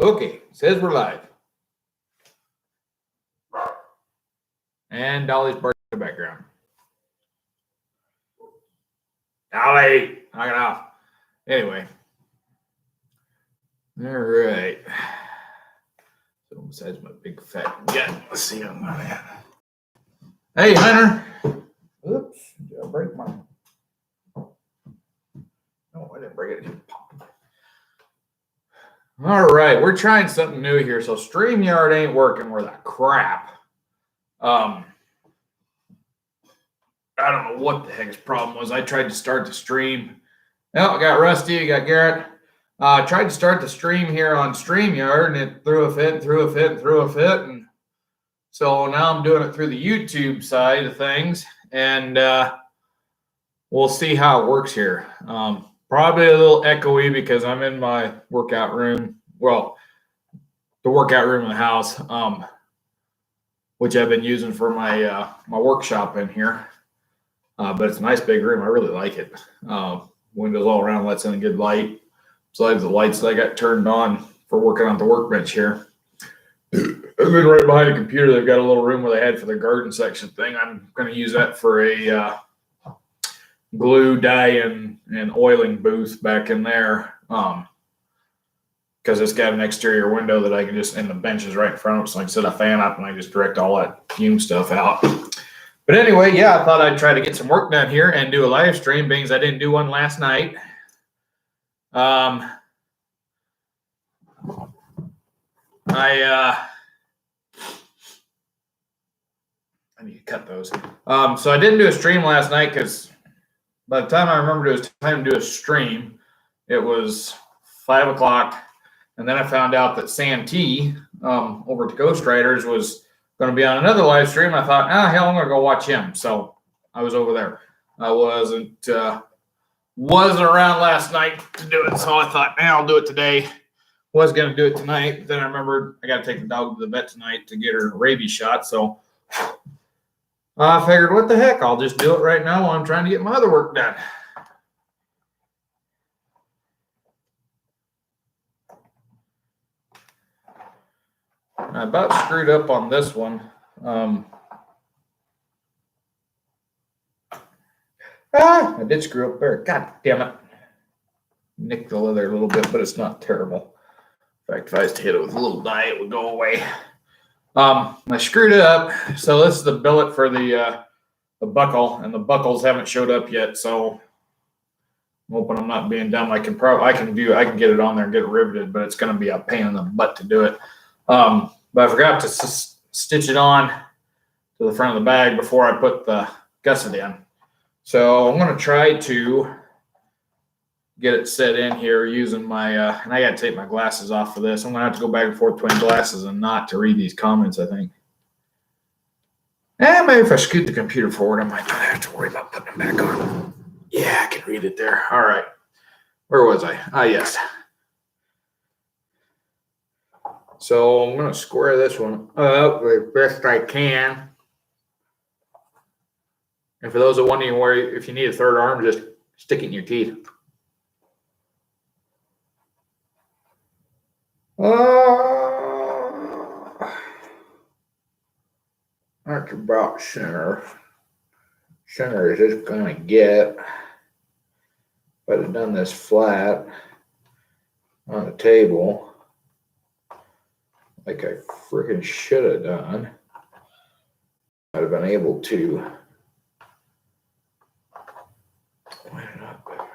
Okay, says we're live. And Dolly's barking in the background. Dolly, knock it off. Anyway. All right. So besides my big fat gut, let's see on that. Hey, Hunter. Oops, did I break mine? No, I didn't break it. All right, we're trying something new here. So StreamYard ain't working worth a crap. I don't know what the heck his problem was. I tried to start the stream. Oh, I got Rusty, I got Garrett. I tried to start the stream here on StreamYard, and it threw a fit. And so now I'm doing it through the YouTube side of things, and we'll see how it works here. Probably a little echoey because I'm in my workout room. Well, the workout room in the house, which I've been using for my my workshop in here. But it's a nice big room. I really like it. Windows all around lets in a good light. Besides the lights that I got turned on for working on the workbench here. And then right behind the computer, they've got a little room where they had for the garden section thing. I'm going to use that for a glue, dye, and oiling booth back in there. Because it's got an exterior window that I can just, and the bench is right in front of it, so I can set a fan up and I just direct all that fume stuff out. But anyway, yeah, I thought I'd try to get some work done here and do a live stream, being as I didn't do one last night. I need to cut those. So I didn't do a stream last night because by the time I remembered it was time to do a stream, it was 5 o'clock. And then I found out that Santee over at Ghost Riders was going to be on another live stream. I thought, hell, I'm going to go watch him. So I was over there. I wasn't around last night to do it. So I thought, I'll do it today. Was going to do it tonight. Then I remembered I got to take the dog to the vet tonight to get her rabies shot. So I figured, what the heck? I'll just do it right now while I'm trying to get my other work done. I about screwed up on this one. I did screw up there. God damn it. Nicked the leather a little bit, but it's not terrible. In fact, if I was to hit it with a little dye, it would go away. I screwed it up. So this is the billet for the buckle, and the buckles haven't showed up yet. So I'm hoping I'm not being dumb. I can get it on there and get it riveted, but it's going to be a pain in the butt to do it. But I forgot to stitch it on to the front of the bag before I put the gusset in. So I'm going to try to get it set in here using my, and I got to take my glasses off for this. I'm going to have to go back and forth between glasses and not to read these comments, I think. Maybe if I scoot the computer forward, I might not have to worry about putting it back on. Yeah, I can read it there. All right. Where was I? Yes. So I'm going to square this one up the best I can. And for those that wondering where, if you need a third arm, just stick it in your teeth. That's about center. Center is just going to get. If I'd have done this flat on the table, like I freaking should have done, I'd have been able to line it up better.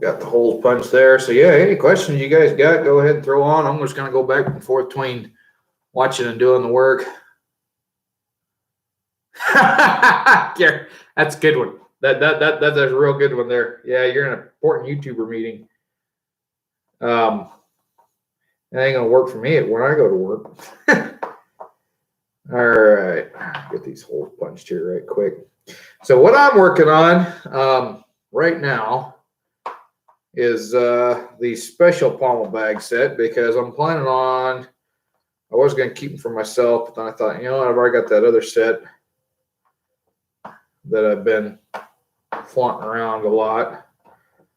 Got the holes punched there. So yeah, any questions you guys got, go ahead and throw on. I'm just going to go back and forth between watching and doing the work. That's a good one. That's a real good one there. Yeah, you're in an important YouTuber meeting. That ain't gonna work for me when I go to work. All right, get these holes punched here right quick. So what I'm working on right now is the special pommel bag set, because I'm planning on I was going to keep them for myself, but then I thought, you know what, I've already got that other set that I've been flaunting around a lot.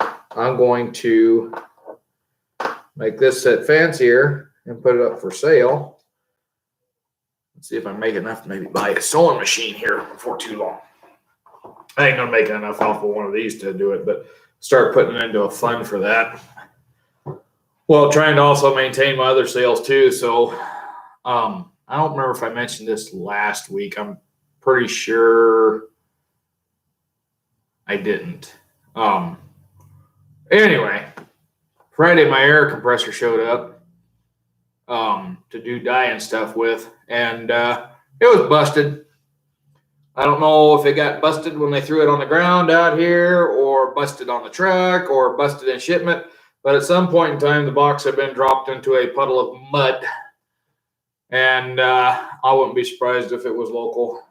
I'm going to make this set fancier and put it up for sale. Let's see if I make enough to maybe buy a sewing machine here before too long. I ain't going to make enough off of one of these to do it, but start putting it into a fund for that. Well, trying to also maintain my other sales too. So I don't remember if I mentioned this last week. I'm pretty sure I didn't. Anyway, Friday my air compressor showed up to do dyeing stuff with, and it was busted. I don't know if it got busted when they threw it on the ground out here, or busted on the truck, or busted in shipment. But at some point in time, the box had been dropped into a puddle of mud, and I wouldn't be surprised if it was local.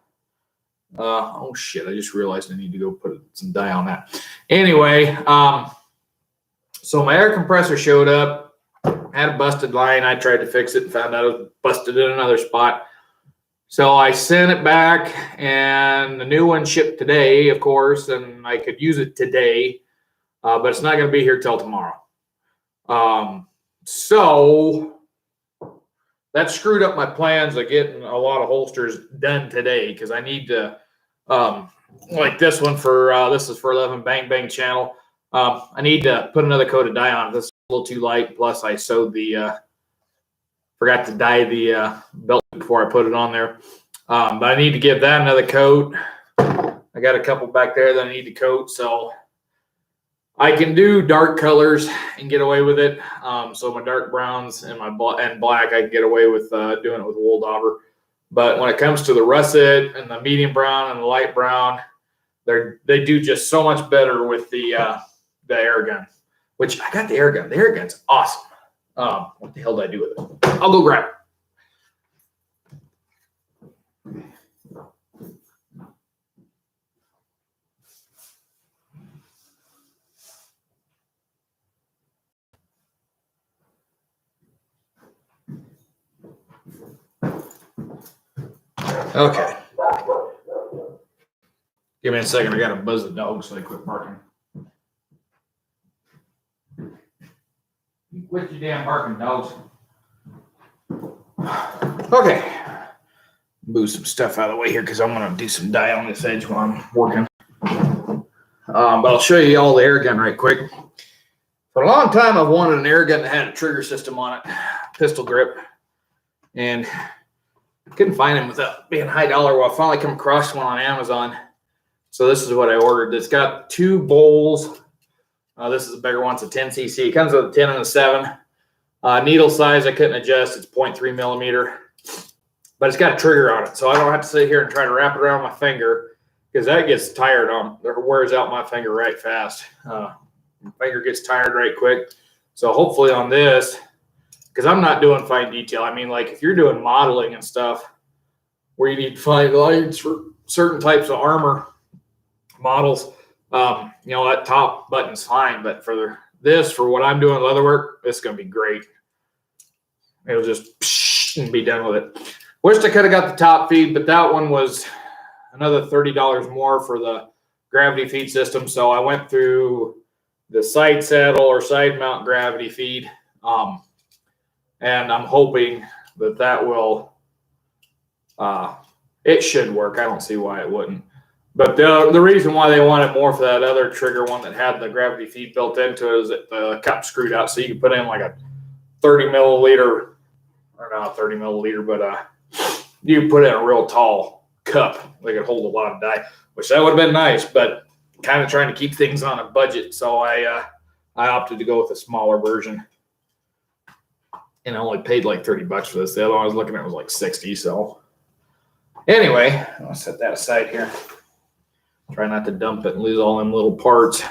Oh shit! I just realized I need to go put some dye on that. Anyway, so my air compressor showed up, had a busted line. I tried to fix it and found out it was busted in another spot. So I sent it back, and the new one shipped today, of course, and I could use it today, but it's not going to be here till tomorrow. So that screwed up my plans of getting a lot of holsters done today, because I need to, like this one for, this is for 11 Bang Bang channel. I need to put another coat of dye on it. This is a little too light. Plus I sewed the, forgot to dye the belt before I put it on there. But I need to give that another coat. I got a couple back there that I need to coat. So I can do dark colors and get away with it. So my dark browns and my black, I can get away with doing it with wool dauber. But when it comes to the russet and the medium brown and the light brown, they do just so much better with the air gun. Which I got the air gun. The air gun's awesome. What the hell did I do with it? I'll go grab it. Okay. Give me a second. I got to buzz the dog so they quit barking. Quit your damn barking, dogs. Okay. Move some stuff out of the way here because I'm going to do some dye on this edge while I'm working. But I'll show you all the air gun right quick. For a long time, I've wanted an air gun that had a trigger system on it, pistol grip, and couldn't find them without being high dollar. Well, I finally come across one on Amazon. So this is what I ordered. It's got two bowls. This is a bigger one. It's a 10cc. It comes with a 10 and a 7. Needle size, I couldn't adjust. It's 0.3 millimeter. But it's got a trigger on it. So I don't have to sit here and try to wrap it around my finger, because that gets tired on. It wears out my finger right fast. My finger gets tired right quick. So hopefully on this, because I'm not doing fine detail. I mean, like if you're doing modeling and stuff where you need fine lines for certain types of armor models, you know, that top button's fine. But for this, for what I'm doing leather work, it's going to be great. It'll just and be done with it. Wished I could have got the top feed, but that one was another $30 more for the gravity feed system. So I went through the side saddle or side mount gravity feed. And I'm hoping that that will, it should work. I don't see why it wouldn't. But the reason why they wanted more for that other trigger one that had the gravity feed built into it is that the cup screwed out. So you can put in like a 30 milliliter, or not 30 milliliter, but you can put in a real tall cup. They could hold a lot of dye, which that would have been nice, but kind of trying to keep things on a budget. So I opted to go with a smaller version. And I only paid like $30 for this. The other one I was looking at was like 60. So anyway, I'll set that aside here. Try not to dump it and lose all them little parts.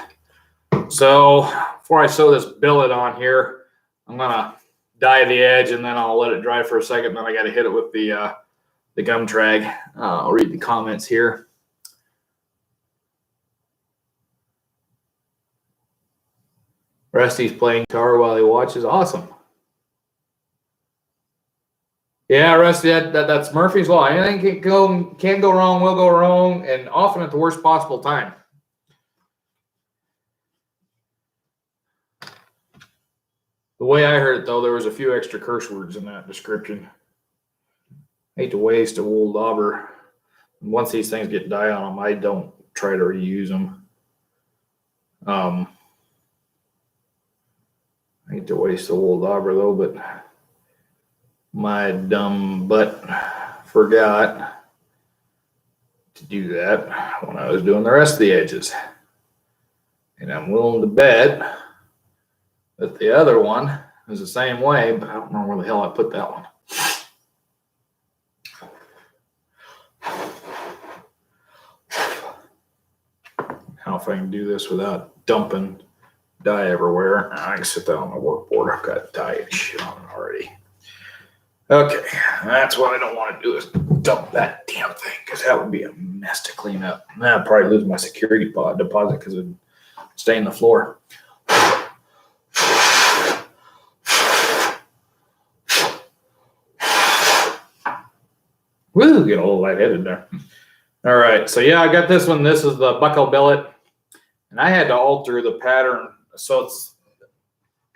So before I sew this billet on here, I'm gonna dye the edge and then I'll let it dry for a second. Then I got to hit it with the gum trag. I'll read the comments here. Rusty's playing guitar while he watches. Awesome. Yeah, Rusty, that's Murphy's Law. Anything can go wrong, will go wrong, and often at the worst possible time. The way I heard it, though, there was a few extra curse words in that description. Hate to waste a wool dauber. Once these things get dye on them, I don't try to reuse them. I hate to waste a wool dauber, though, but my dumb butt forgot to do that when I was doing the rest of the edges. And I'm willing to bet that the other one is the same way, but I don't know where the hell I put that one. How if I can do this without dumping dye everywhere. I can sit that on my workboard. I've got dye and shit on it already. Okay, that's what I don't want to do is dump that damn thing, because that would be a mess to clean up. I'd probably lose my security deposit because it'd stain the floor. Woo, get a little lightheaded there. All right, so yeah, I got this one. This is the buckle billet, and I had to alter the pattern. So it's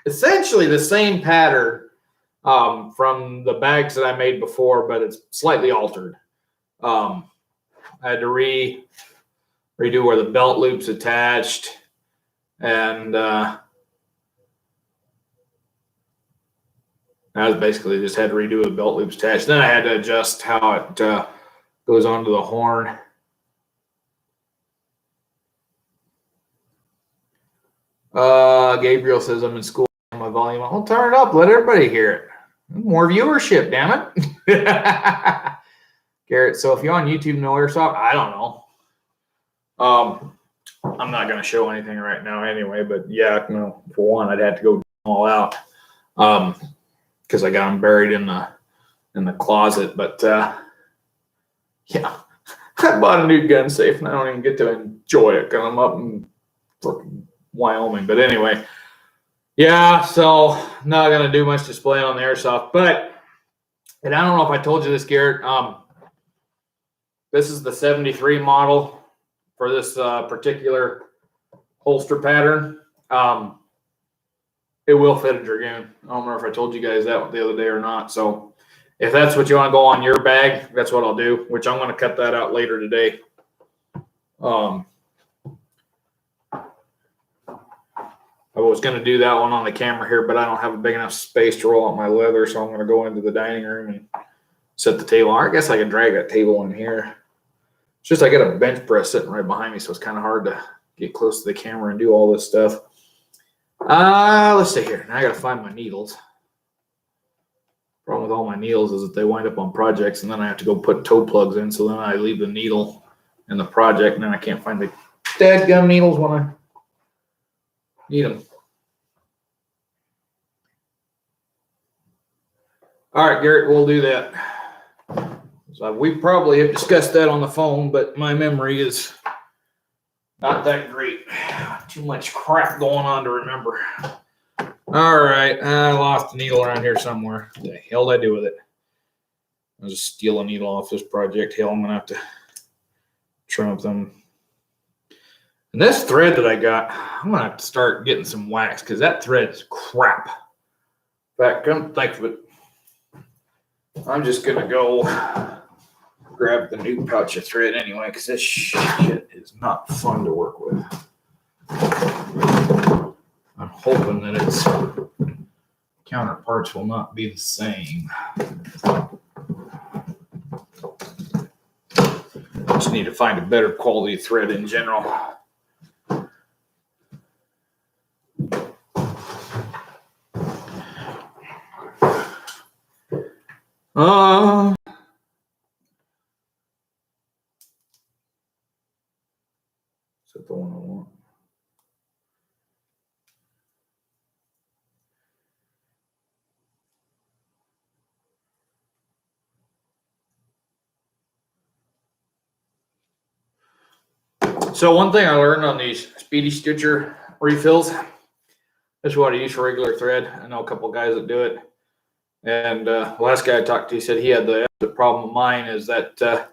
essentially the same pattern from the bags that I made before, but it's slightly altered. I had to redo where the belt loop's attached, and I was basically just had to redo the belt loops attached. Then I had to adjust how it goes onto the horn. Gabriel says I'm in school on my volume. I'll turn it up. Let everybody hear it. More viewership, damn it. Garrett, so if you're on YouTube, no airsoft, I don't know. I'm not going to show anything right now anyway, but yeah, no, for one, I'd have to go all out because I got them buried in the closet. But yeah, I bought a new gun safe and I don't even get to enjoy it because I'm up in fucking Wyoming. But anyway, yeah, so not going to do much display on the airsoft. But, and I don't know if I told you this, Garrett, this is the 73 model for this particular holster pattern. It will fit a Dragoon. I don't remember if I told you guys that the other day or not. So if that's what you want to go on your bag, that's what I'll do, which I'm going to cut that out later today. I was going to do that one on the camera here, but I don't have a big enough space to roll out my leather, so I'm going to go into the dining room and set the table. I guess I can drag that table in here. It's just I got a bench press sitting right behind me, so it's kind of hard to get close to the camera and do all this stuff. Let's see here. Now I got to find my needles. Problem with all my needles is that they wind up on projects, and then I have to go put toe plugs in, so then I leave the needle in the project, and then I can't find the dadgum needles when I need them. All right, Garrett, we'll do that. So we probably have discussed that on the phone, but my memory is not that great. Too much crap going on to remember. All right, I lost a needle around here somewhere. What the hell did I do with it? I'll just steal a needle off this project. Hell, I'm going to have to trim up them. And this thread that I got, I'm going to have to start getting some wax because that thread is crap. In fact, come think of it, I'm just going to go grab the new pouch of thread anyway because this shit is not fun to work with. I'm hoping that its counterparts will not be the same. Just need to find a better quality thread in general. Is that the one I want? So one thing I learned on these Speedy Stitcher refills, this is what I use for regular thread. I know a couple of guys that do it. And the last guy I talked to said he had the problem of mine is that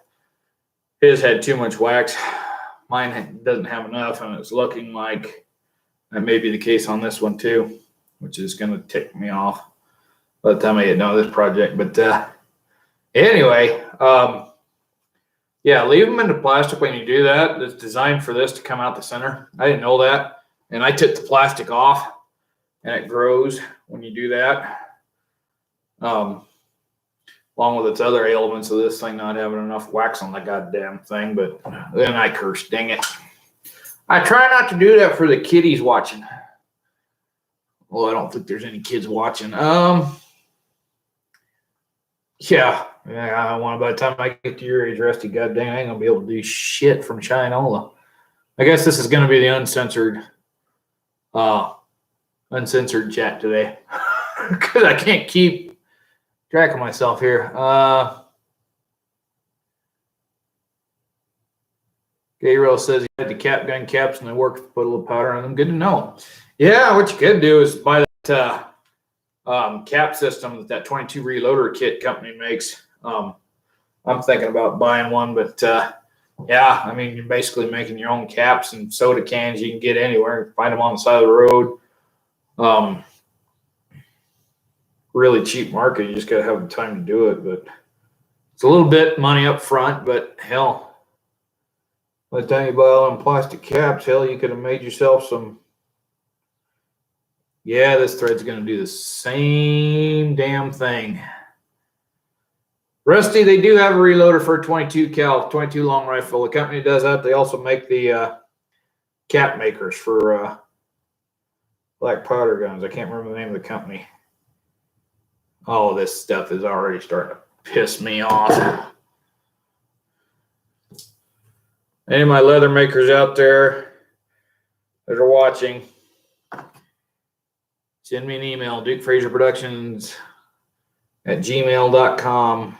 his had too much wax. Mine doesn't have enough, and it's looking like that may be the case on this one too, which is going to tick me off by the time I get done with this project. But anyway, yeah, leave them in the plastic when you do that. It's designed for this to come out the center. I didn't know that, and I took the plastic off, and it grows when you do that. Along with its other ailments of this thing not having enough wax on the goddamn thing. But then I cursed, dang it. I try not to do that for the kiddies watching. Well, I don't think there's any kids watching. Yeah, I want by the time I get to your age, Rusty, goddamn, I ain't gonna be able to do shit from Shinola. I guess this is gonna be the uncensored chat today. Because I can't keep track of myself here. Gabriel says he had the cap gun caps and they worked to put a little powder on them. Good to know. Yeah, what you could do is buy that cap system that 22 Reloader kit company makes. I'm thinking about buying one, but yeah, I mean, you're basically making your own caps and soda cans you can get anywhere. Find them on the side of the road. Really cheap market. You just got to have the time to do it, but it's a little bit money up front, but hell, by the time you buy all them plastic caps, hell, you could have made yourself some. Yeah, this thread's going to do the same damn thing. Rusty, they do have a reloader for a 22 cal, 22 long rifle. The company does that. They also make the cap makers for black powder guns. I can't remember the name of the company. Oh, this stuff is already starting to piss me off. Any of my leather makers out there that are watching, send me an email, DukeFraserProductions@gmail.com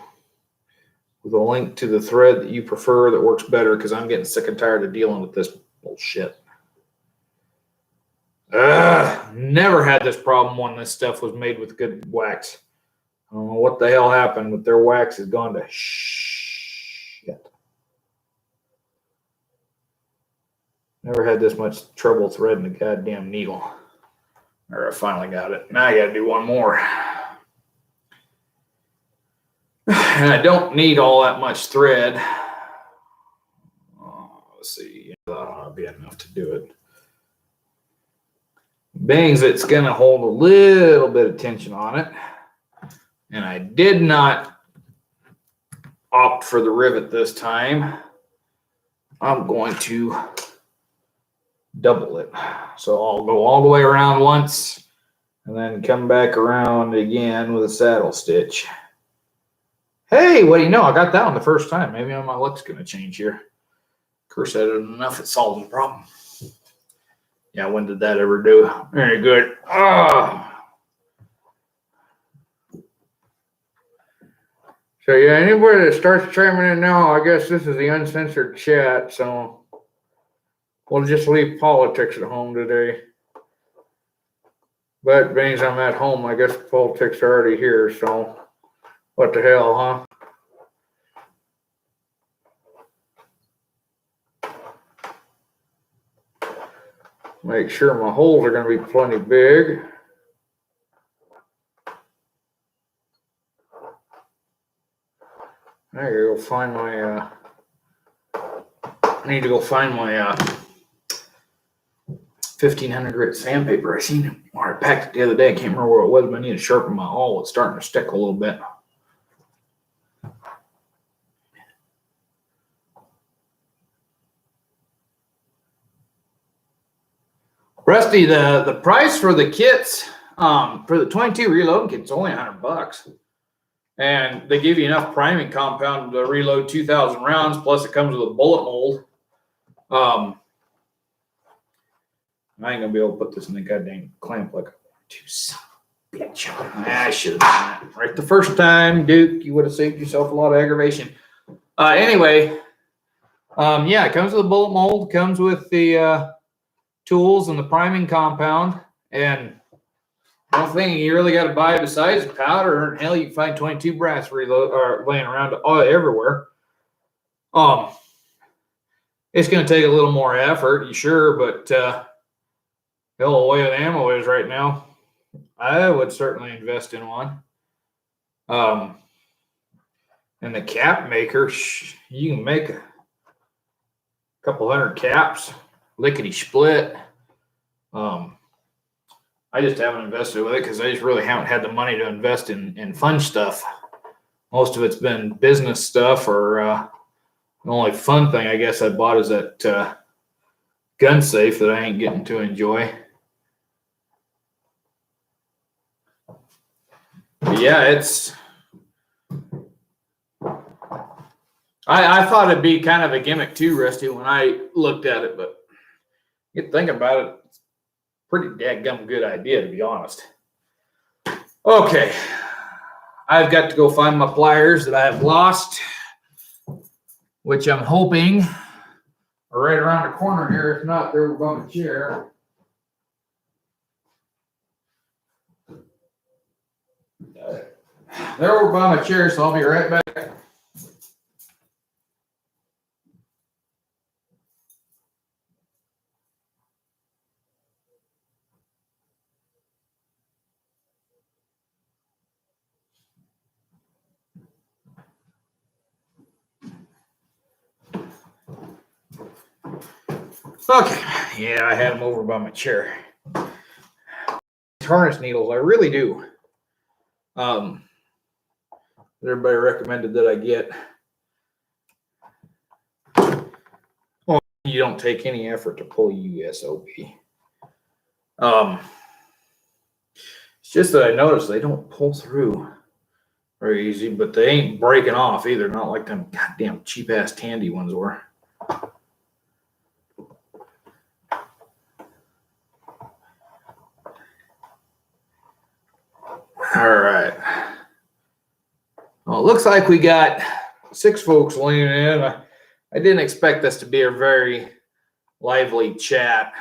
with a link to the thread that you prefer that works better, because I'm getting sick and tired of dealing with this bullshit. Never had this problem when this stuff was made with good wax. I don't know what the hell happened, but their wax has gone to shit. Never had this much trouble threading the goddamn needle. Or I finally got it. Now I got to do one more. And I don't need all that much thread. Let's see. That'll be enough to do it. Bangs, it's going to hold a little bit of tension on it. And I did not opt for the rivet this time. I'm going to double it. So I'll go all the way around once and then come back around again with a saddle stitch. Hey, what do you know? I got that one the first time. Maybe my luck's going to change here. Of course, I did enough at solving the problem. Yeah, when did that ever do? Very good. So yeah, anybody that starts chiming in now, I guess this is the uncensored chat, so we'll just leave politics at home today. But being I'm at home, I guess politics are already here, so what the hell, huh? Make sure my holes are going to be plenty big. I gotta go find my, I need to go find my 1500 grit sandpaper. I seen it, or I packed it the other day. I can't remember where it was, but I need to sharpen my awl. It's starting to stick a little bit. Rusty, the price for the kits, for the 22 reload kit's only $100. And they give you enough priming compound to reload 2,000 rounds. Plus, it comes with a bullet mold. I ain't gonna be able to put this in the goddamn clamp like I want to. Son of a bitch! I should have done that right the first time, Duke. You would have saved yourself a lot of aggravation. Anyway, yeah, it comes with a bullet mold. Comes with the tools and the priming compound, and One thing you really got to buy besides powder, hell, you can find 22 brass reload or laying around all everywhere. It's going to take a little more effort, you sure, but hell, the way the ammo is right now, I would certainly invest in one. And the cap maker, you can make a couple hundred caps, lickety split. I just haven't invested with it because I just really haven't had the money to invest in fun stuff. Most of it's been business stuff, or the only fun thing I guess I bought is that gun safe that I ain't getting to enjoy. But yeah, it's. I thought it'd be kind of a gimmick too, Rusty, when I looked at it, but you think about it, it's a pretty dadgum good idea, to be honest. Okay, I've got to go find my pliers that I have lost, which I'm hoping are right around the corner here. If not, they're above the chair. They're over by my chair, so I'll be right back. Okay, yeah, I had them over by my chair. Harness needles, I really do. Everybody recommended that I get. Well, you don't take any effort to pull USOP. It's just that I noticed they don't pull through very easy, but they ain't breaking off either. Not like them goddamn cheap ass Tandy ones were. All right. Well, it looks like we got 6 folks leaning in. I didn't expect this to be a very lively chat,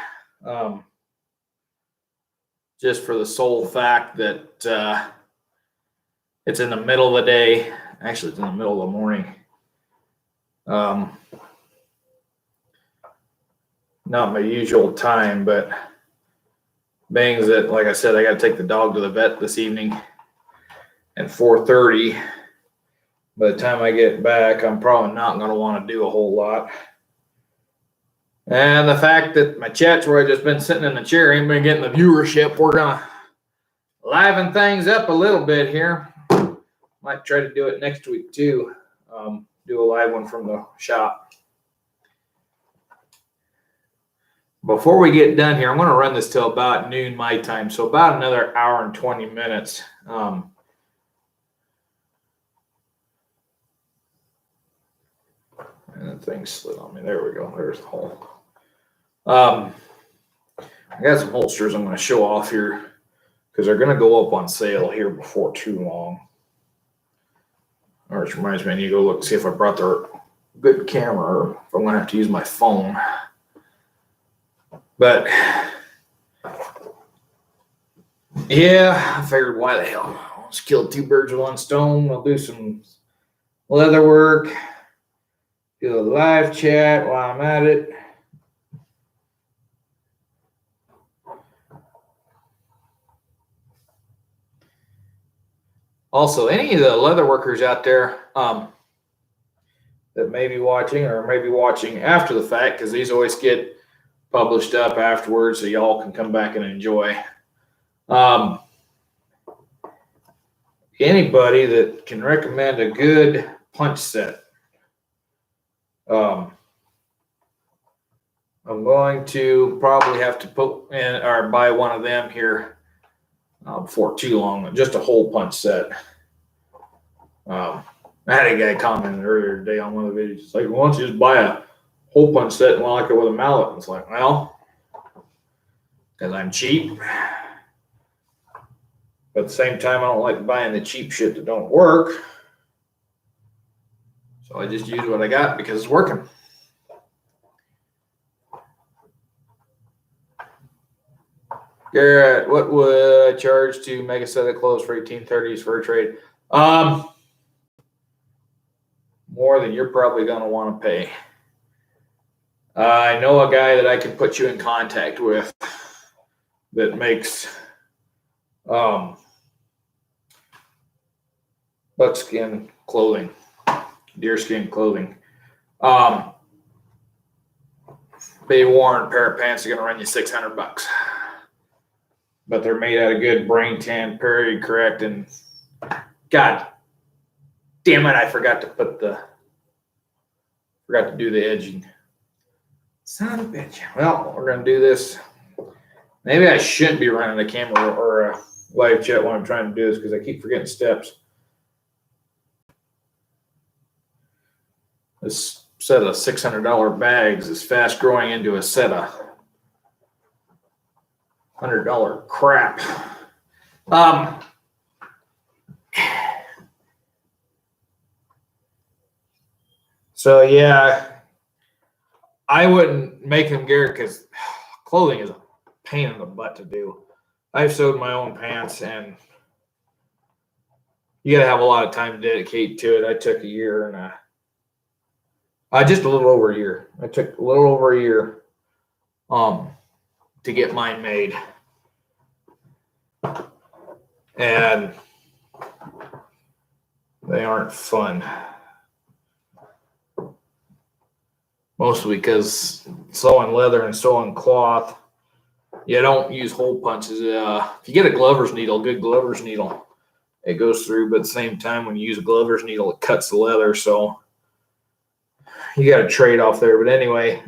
just for the sole fact that it's in the middle of the day. Actually, it's in the middle of the morning. Not my usual time, but being that, like I said, I got to take the dog to the vet this evening at 4:30. By the time I get back, I'm probably not going to want to do a whole lot. And the fact that my chats where I just been sitting in the chair ain't been getting the viewership, we're going to liven things up a little bit here. Might try to do it next week too. Do a live one from the shop. Before we get done here, I'm going to run this till about noon my time, so about another hour and 20 minutes. And the thing slid on me. There we go. There's the hole. I got some holsters I'm going to show off here because they're going to go up on sale here before too long. Which reminds me, I need to go look and see if I brought the good camera or if I'm going to have to use my phone. But yeah, I figured why the hell. I'll just kill 2 birds with 1 stone. I'll do some leather work. Do a live chat while I'm at it. Also, any of the leather workers out there that may be watching or may be watching after the fact, because these always get published up afterwards so y'all can come back and enjoy. Anybody that can recommend a good punch set. I'm going to probably have to put in or buy one of them here before too long. Just a hole punch set. I had a guy commenting earlier today on one of the videos. It's like, why don't you just buy a hole punch set and lock it with a mallet? And it's like, well, because I'm cheap. But at the same time, I don't like buying the cheap shit that don't work. So I just use what I got because it's working. Garrett, what would I charge to make a set of clothes for 1830s for a trade? More than you're probably going to want to pay. I know a guy that I can put you in contact with that makes buckskin clothing, deerskin clothing. Bay worn pair of pants are going to run you $600, but they're made out of good brain tan, period correct, and God damn it, I forgot to do the edging. Son of a bitch. Well, we're going to do this. Maybe I shouldn't be running a camera or a live chat when I'm trying to do this because I keep forgetting steps. This set of $600 bags is fast growing into a set of $100 crap. So yeah, I wouldn't make them, Garrett, because clothing is a pain in the butt to do. I've sewed my own pants, and you got to have a lot of time to dedicate to it. I took a year and just a little over a year. I took a little over a year to get mine made. And they aren't fun. Mostly because sewing leather and sewing cloth, you don't use hole punches. If you get a glover's needle, good glover's needle, it goes through, but at the same time, when you use a glover's needle, it cuts the leather. So you got to trade off there. But anyway,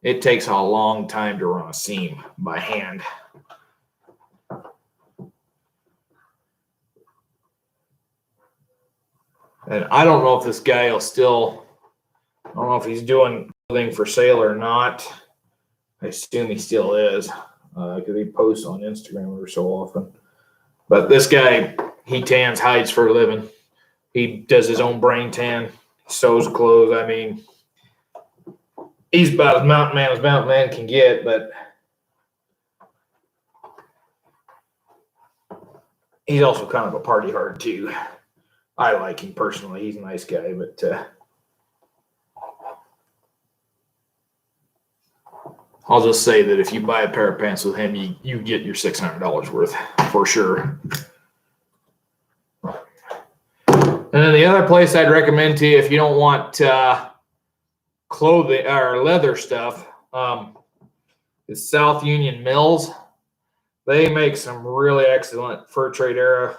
it takes a long time to run a seam by hand. And I don't know if this guy will still, I don't know if he's doing clothing for sale or not. I assume he still is because he posts on Instagram every so often. But this guy, he tans hides for a living. He does his own brain tan, sews clothes. I mean, he's about as mountain man can get, but he's also kind of a party hard too. I like him personally. He's a nice guy, but I'll just say that if you buy a pair of pants with him, you get your $600 worth for sure. And then the other place I'd recommend to you if you don't want clothing or leather stuff is South Union Mills. They make some really excellent fur trade era,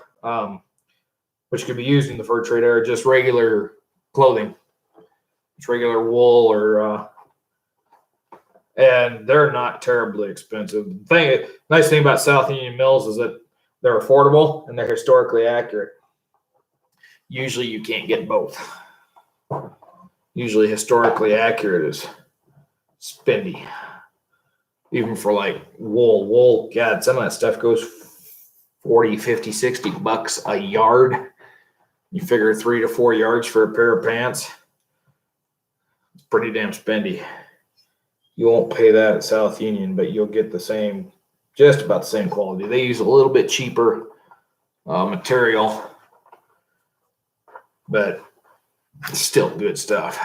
which could be used in the fur trade era, just regular clothing. It's regular wool or and they're not terribly expensive. Nice thing about South Union Mills is that they're affordable and they're historically accurate. Usually you can't get both. Usually historically accurate is spendy. Even for like wool, God, some of that stuff goes 40, 50, 60 bucks a yard. You figure 3 to 4 yards for a pair of pants. It's pretty damn spendy. You won't pay that at South Union, but you'll get the same, just about the same quality. They use a little bit cheaper material, but it's still good stuff.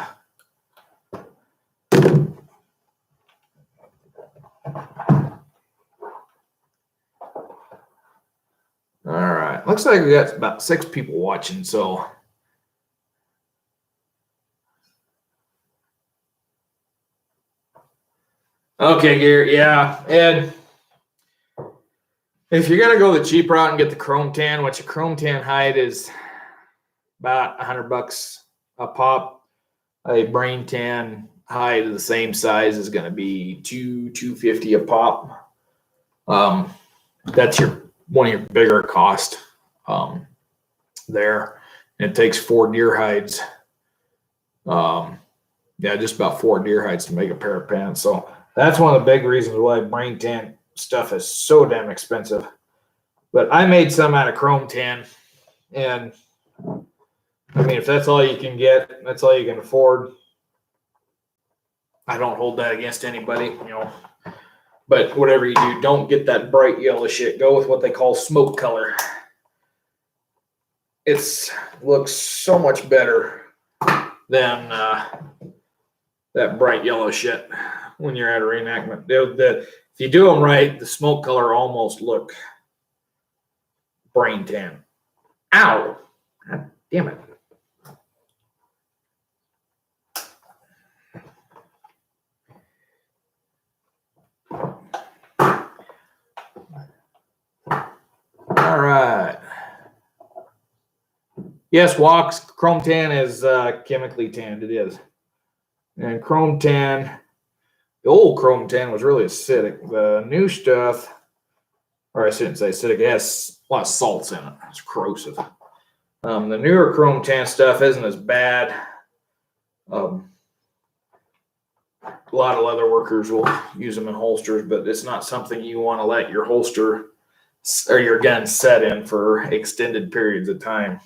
All right. Looks like we got about 6 people watching, so okay, Gary. Yeah. And if you're gonna go the cheap route and get the chrome tan, which a chrome tan hide is about $100 a pop, a brain tan hide of the same size is gonna be $250 a pop. That's one of your bigger cost there. And it takes 4 deer hides. Just about 4 deer hides to make a pair of pants. So that's one of the big reasons why brain tan stuff is so damn expensive. But I made some out of chrome tan. And I mean, if that's all you can get, that's all you can afford. I don't hold that against anybody. But whatever you do, don't get that bright yellow shit. Go with what they call smoke color. It looks so much better than that bright yellow shit when you're at a reenactment. If you do them right, the smoke color almost look brain tan. Ow! God damn it. All right. Yes, wax chrome tan is chemically tanned. It is. And chrome tan, the old chrome tan was really acidic. The new stuff, or I shouldn't say acidic, it has a lot of salts in it. It's corrosive. The newer chrome tan stuff isn't as bad. A lot of leather workers will use them in holsters, but it's not something you want to let your holster or your gun set in for extended periods of time.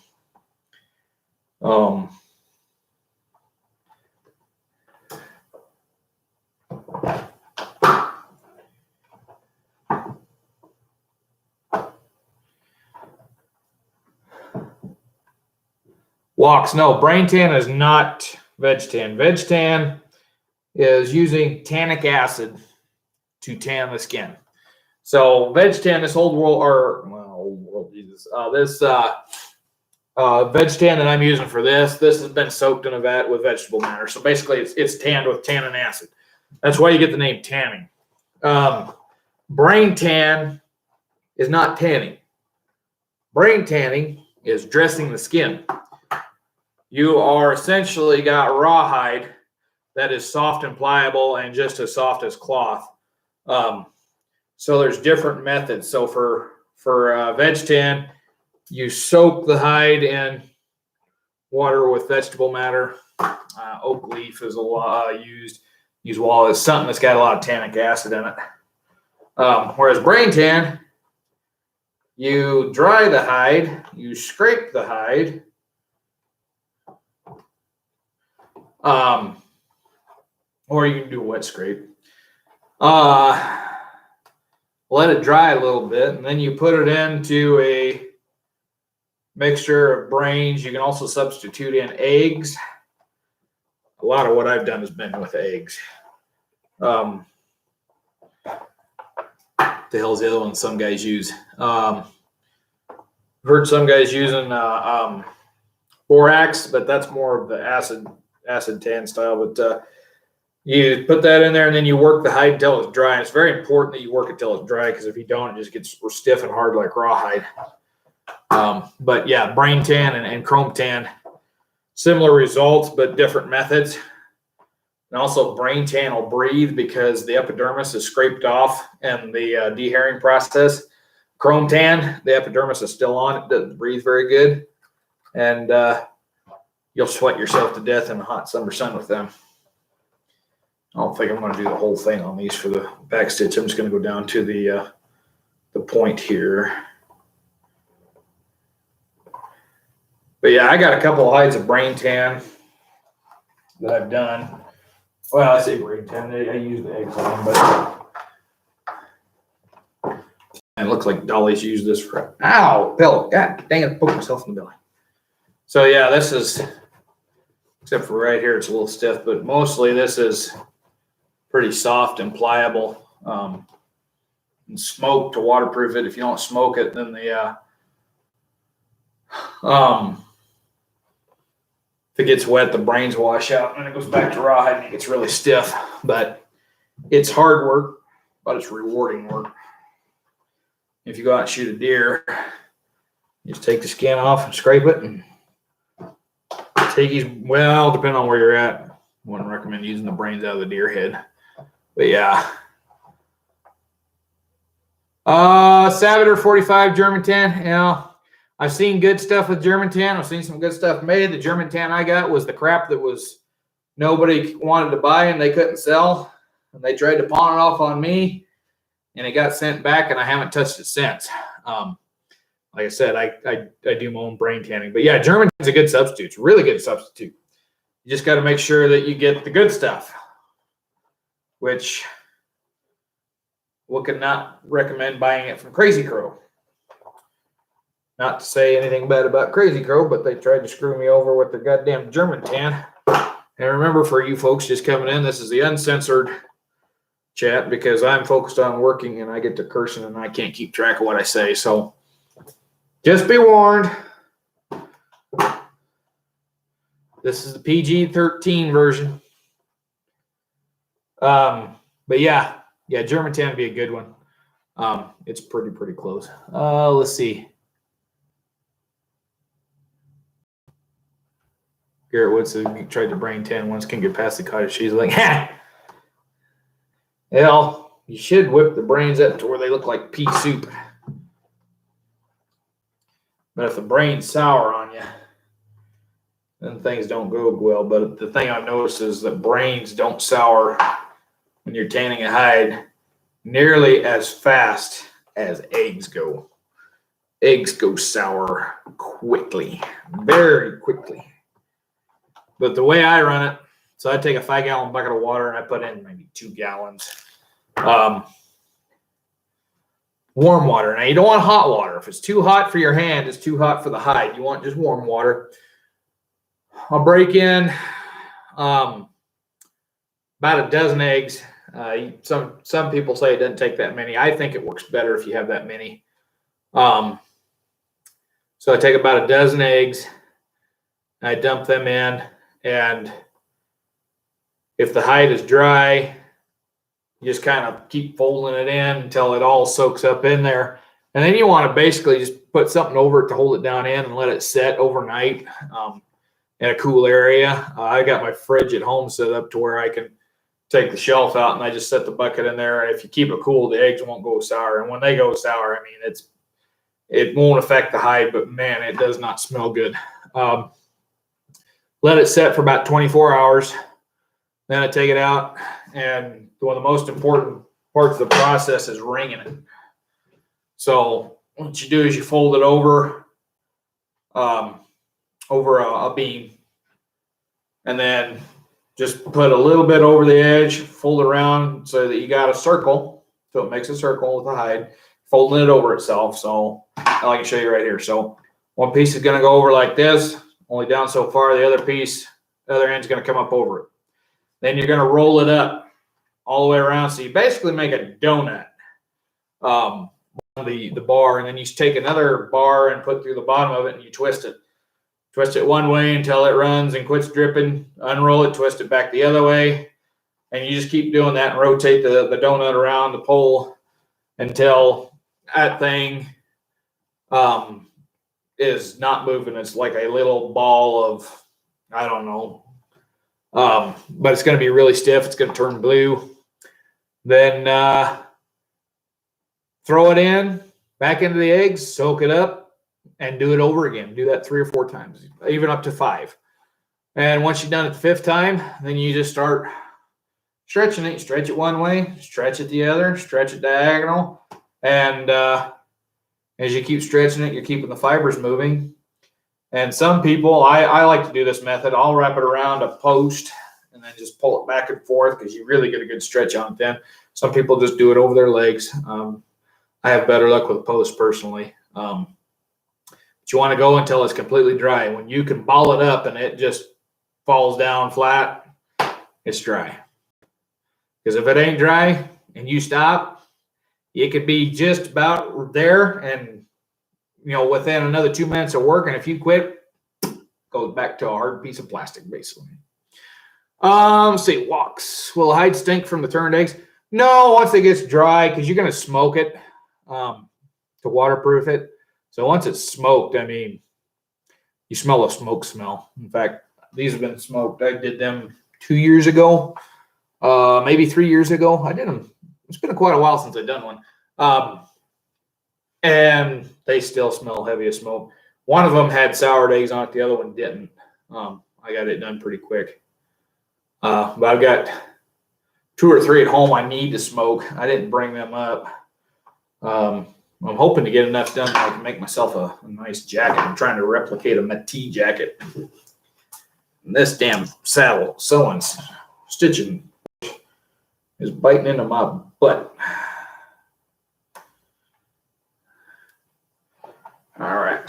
Wax, no, brain tan is not veg tan. Veg tan is using tannic acid to tan the skin. So veg tan, this old world, or well, old world, Jesus, this veg tan that I'm using for this has been soaked in a vat with vegetable matter. So basically, it's tanned with tannin acid. That's why you get the name tanning. Brain tan is not tanning. Brain tanning is dressing the skin. You are essentially got rawhide that is soft and pliable and just as soft as cloth. So there's different methods. So for veg tan, you soak the hide in water with vegetable matter. Oak leaf is a lot used. Use wallet. It's something that's got a lot of tannic acid in it. Whereas brain tan, you dry the hide, you scrape the hide, or you can do a wet scrape. Let it dry a little bit, and then you put it into a mixture of brains. You can also substitute in eggs. A lot of what I've done has been with eggs. The hell's the other one some guys use? I've heard some guys using borax, but that's more of the acid tan style. But you put that in there, and then you work the hide until it's dry. And it's very important that you work it till it's dry, because if you don't, it just gets stiff and hard like rawhide. But yeah, brain tan and chrome tan, similar results, but different methods. And also brain tan will breathe because the epidermis is scraped off in the dehairing process. Chrome tan, the epidermis is still on. It doesn't breathe very good. And you'll sweat yourself to death in the hot summer sun with them. I don't think I'm going to do the whole thing on these for the back stitch. I'm just going to go down to the point here. But yeah, I got a couple of hides of brain tan that I've done. Well, I say brain tan. I use the eggs on them, but it looks like Dolly's used this for. Ow, Bill! God dang it! I poked myself in the belly. So yeah, this is, except for right here, it's a little stiff, but mostly this is pretty soft and pliable. And smoke to waterproof it. If you don't smoke it, then the if it gets wet, the brains wash out, and it goes back to rawhide, and it gets really stiff. But it's hard work, but it's rewarding work. If you go out and shoot a deer, you just take the skin off and scrape it, and well, depending on where you're at, I wouldn't recommend using the brains out of the deer head. But yeah. Sabater 45 German tan. You know, I've seen good stuff with German tan. I've seen some good stuff made. The German tan I got was the crap that was nobody wanted to buy and they couldn't sell. And they tried to pawn it off on me, and it got sent back, and I haven't touched it since. Like I said, I do my own brain tanning. But yeah, German is a good substitute. It's a really good substitute. You just got to make sure that you get the good stuff, which would not recommend buying it from Crazy Crow. Not to say anything bad about Crazy Crow, but they tried to screw me over with their goddamn German tan. And remember, for you folks just coming in, this is the uncensored chat because I'm focused on working and I get to cursing and I can't keep track of what I say. So just be warned. This is the PG-13 version. But yeah, German tan would be a good one. It's pretty close. Let's see. Garrett Woods tried to brain tan once, couldn't get past the cottage. She's like, ha! Hell, you should whip the brains up to where they look like pea soup. But if the brain's sour on you, then things don't go well. But the thing I've noticed is that brains don't sour when you're tanning a hide nearly as fast as eggs go. Eggs go sour quickly, very quickly. But the way I run it, so I take a 5-gallon bucket of water and I put in maybe 2 gallons. Warm water. Now, you don't want hot water. If it's too hot for your hand, it's too hot for the hide. You want just warm water. I'll break in about a dozen eggs. Some people say it doesn't take that many. I think it works better if you have that many. So I take about a dozen eggs. I dump them in. And if the hide is dry, you just kind of keep folding it in until it all soaks up in there. And then you want to basically just put something over it to hold it down in and let it set overnight in a cool area. I got my fridge at home set up to where I can take the shelf out and I just set the bucket in there. And if you keep it cool, the eggs won't go sour. And when they go sour, I mean, it won't affect the hide, but man, it does not smell good. Let it set for about 24 hours. Then I take it out, and one of the most important parts of the process is wringing it. So what you do is you fold it over a beam, and then just put a little bit over the edge, fold it around so that you got a circle, so it makes a circle with the hide, folding it over itself. So I can show you right here. So one piece is going to go over like this, only down so far. The other piece, the other end's going to come up over it. Then you're going to roll it up all the way around. So you basically make a donut on the bar, and then you take another bar and put through the bottom of it, and you twist it. Twist it one way until it runs and quits dripping. Unroll it, twist it back the other way, and you just keep doing that and rotate the donut around the pole until that thing is not moving. It's like a little ball of, I don't know, but it's going to be really stiff. It's going to turn blue. Then throw it in, back into the eggs, soak it up, and do it over again. Do that 3 or 4 times, even up to 5. And once you've done it the 5th time, then you just start stretching it. Stretch it one way, stretch it the other, stretch it diagonal. And as you keep stretching it, you're keeping the fibers moving. And some people, I like to do this method. I'll wrap it around a post and then just pull it back and forth because you really get a good stretch on it then. Some people just do it over their legs. I have better luck with a post personally. But you want to go until it's completely dry. When you can ball it up and it just falls down flat, it's dry. Because if it ain't dry and you stop, it could be just about there and, within another 2 minutes of work. And if you quit, it goes back to a hard piece of plastic, basically. Let's see, walks. Will the hide stink from the turned eggs? No, once it gets dry, because you're going to smoke it to waterproof it. So once it's smoked, I mean, you smell a smoke smell. In fact, these have been smoked. I did them 2 years ago, maybe 3 years ago. I did them. It's been quite a while since I've done one. And they still smell heavy as smoke. One of them had soured eggs on it. The other one didn't. I got it done pretty quick. But I've got 2 or 3 at home I need to smoke. I didn't bring them up. I'm hoping to get enough done that I can make myself a nice jacket. I'm trying to replicate a Métis jacket. And this damn saddle sewing, stitching is biting into my butt.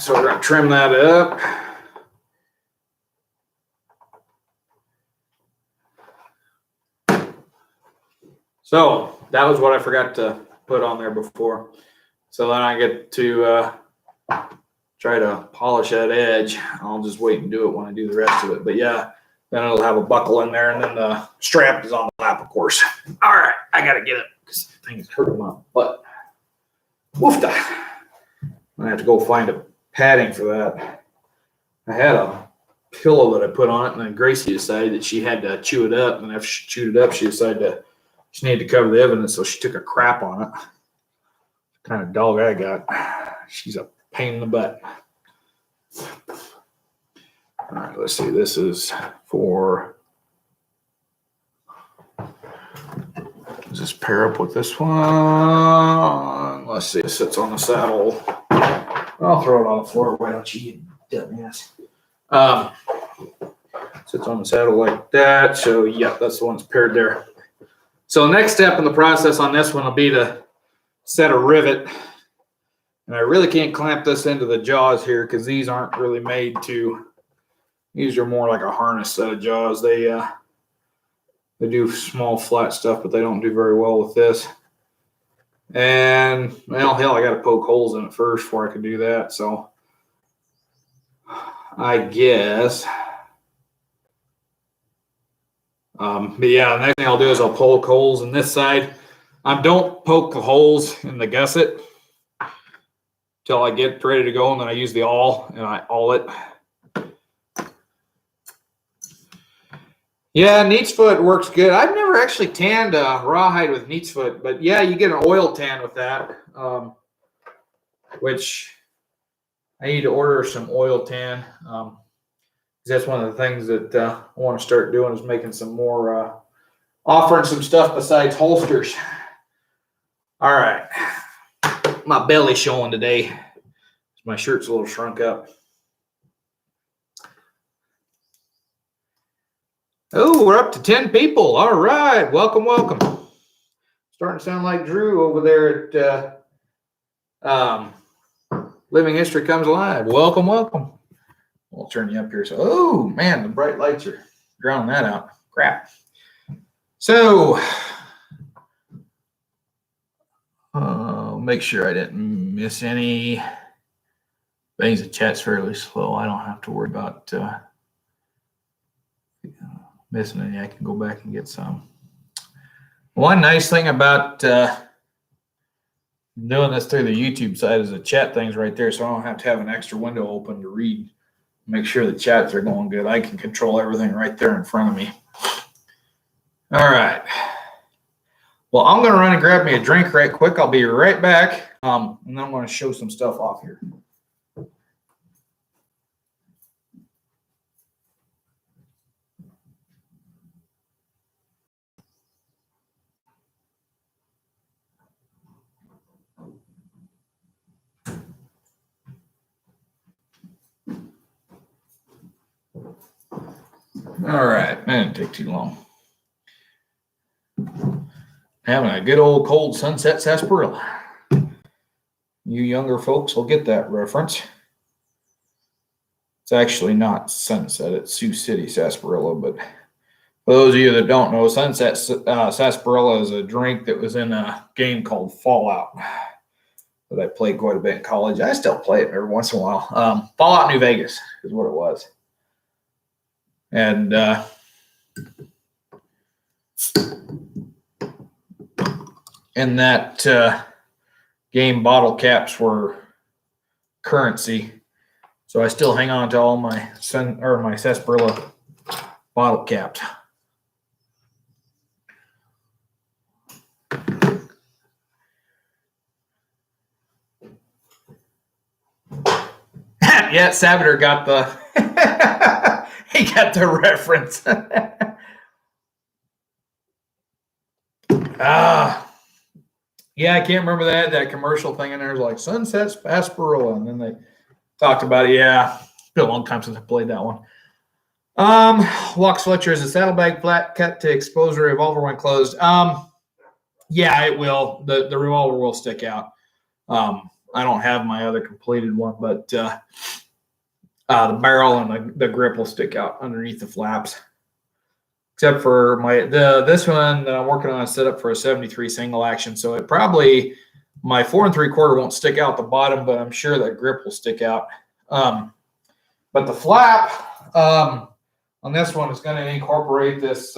So we're going to trim that up. So that was what I forgot to put on there before. So then I get to try to polish that edge. I'll just wait and do it when I do the rest of it. But yeah, then it'll have a buckle in there, and then the strap is on the lap, of course. All right, I got to get it because the thing is hurting my butt. Woofda. I'm going to have to go find a padding for that. I had a pillow that I put on it, and then Gracie decided that she had to chew it up. And after she chewed it up, she decided she needed to cover the evidence, so she took a crap on it. What kind of dog I got. She's a pain in the butt. All right, let's see. This is for. Does this pair up with this one? Let's see. It sits on the saddle. I'll throw it on the floor. Why don't you, dumbass? Sits on the saddle like that. So, yeah, that's the one that's paired there. So, the next step in the process on this one will be to set a rivet. And I really can't clamp this into the jaws here because these aren't really made to. These are more like a harness set of jaws. They do small flat stuff, but they don't do very well with this. And well, hell, I got to poke holes in it first before I can do that. So I guess. But yeah, the next thing I'll do is I'll poke holes in this side. I don't poke the holes in the gusset till I get ready to go, and then I use the awl and I awl it. Yeah, neat's foot works good. I've never actually tanned a rawhide with neat's foot, but yeah, you get an oil tan with that, which I need to order some oil tan. That's one of the things that I want to start doing is making some more, offering some stuff besides holsters. All right. My belly's showing today. My shirt's a little shrunk up. Oh, we're up to 10 people. All right. Welcome, welcome. Starting to sound like Drew over there at Living History Comes Alive. Welcome, welcome. I'll turn you up here. So, oh, man, the bright lights are drowning that out. Crap. So, make sure I didn't miss any things. The chat's fairly slow. I don't have to worry about missing any. I can go back and get some. One nice thing about doing this through the YouTube side is the chat thing's right there, so I don't have to have an extra window open to read. Make sure the chats are going good. I can control everything right there in front of me. All right. Well, I'm going to run and grab me a drink right quick. I'll be right back, and then I'm going to show some stuff off here. All right, that didn't take too long. Having a good old cold Sunset sarsaparilla. You younger folks will get that reference. It's actually not Sunset, it's Sioux City sarsaparilla, but for those of you that don't know, Sunset sarsaparilla is a drink that was in a game called Fallout that I played quite a bit in college. I still play it every once in a while. Fallout New Vegas is what it was. And in that game, bottle caps were currency. So I still hang on to all my my sarsaparilla bottle caps. Yeah, Sabater got the he got the reference. Yeah, I can't remember that commercial thing in there. It was like Sunset sarsaparilla, and then they talked about it. Yeah, it's been a long time since I played that one. Locks Fletcher is a saddlebag flat cut to expose the revolver when closed. Yeah, it will. The revolver will stick out. I don't have my other completed one, but the barrel and the grip will stick out underneath the flaps. Except for this one that I'm working on is set up for a 73 single action, so it probably my 4 3/4 won't stick out the bottom, but I'm sure that grip will stick out. But the flap on this one is going to incorporate this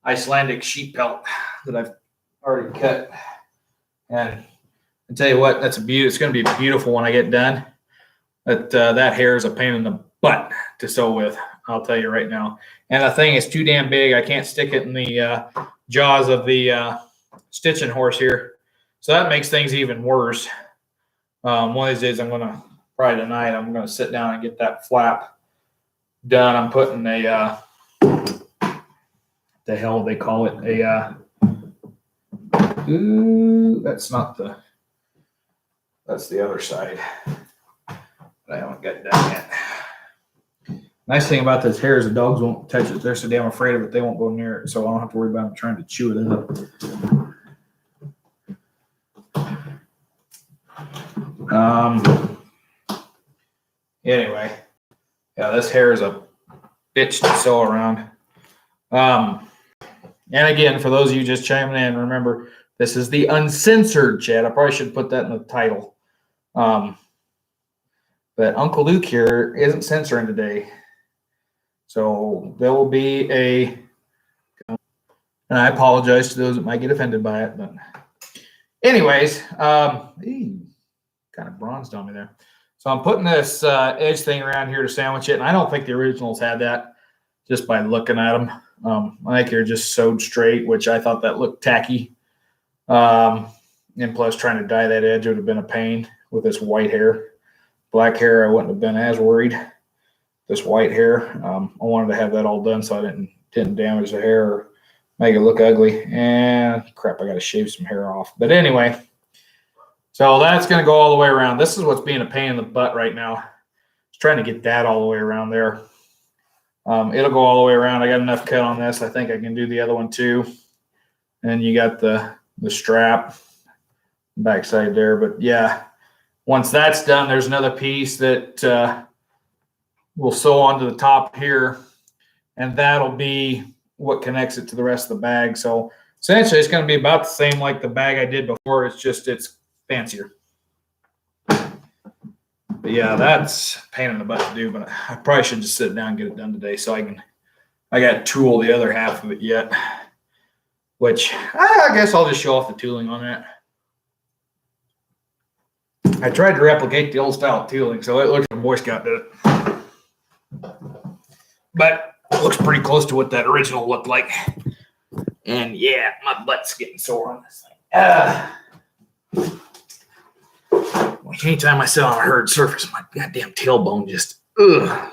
Icelandic sheep pelt that I've already cut. And I tell you what, it's going to be beautiful when I get done. But that hair is a pain in the butt to sew with, I'll tell you right now. And the thing is too damn big. I can't stick it in the jaws of the stitching horse here. So that makes things even worse. One of these days probably tonight, I'm going to sit down and get that flap done. I'm putting a, the hell they call it, that's the other side. But I haven't got done yet. Nice thing about this hair is the dogs won't touch it. They're so damn afraid of it, they won't go near it. So I don't have to worry about them trying to chew it up. Anyway, yeah, this hair is a bitch to sew around. And again, for those of you just chiming in, remember, this is the uncensored chat. I probably should put that in the title. But Uncle Luke here isn't censoring today. So there will be and I apologize to those that might get offended by it. But anyways, kind of bronzed on me there. So I'm putting this edge thing around here to sandwich it. And I don't think the originals had that just by looking at them. I think they're just sewed straight, which I thought that looked tacky. And plus trying to dye that edge would have been a pain with this white hair. Black hair, I wouldn't have been as worried. This white hair, I wanted to have that all done so I didn't damage the hair or make it look ugly. And crap, I got to shave some hair off. But anyway, so that's going to go all the way around. This is what's being a pain in the butt right now. Just trying to get that all the way around there. It'll go all the way around. I got enough cut on this. I think I can do the other one too. And you got the strap backside there. But yeah, once that's done, there's another piece that we'll sew onto the top here. And that'll be what connects it to the rest of the bag. So essentially it's going to be about the same like the bag I did before. It's fancier. But yeah, that's a pain in the butt to do, but I probably should just sit down and get it done today so I got to tool the other half of it yet, which I guess I'll just show off the tooling on that. I tried to replicate the old style tooling, so it looks like a Boy Scout did it. But it looks pretty close to what that original looked like. And yeah, my butt's getting sore on this thing. Anytime I sit on a hard surface, my goddamn tailbone just, ugh.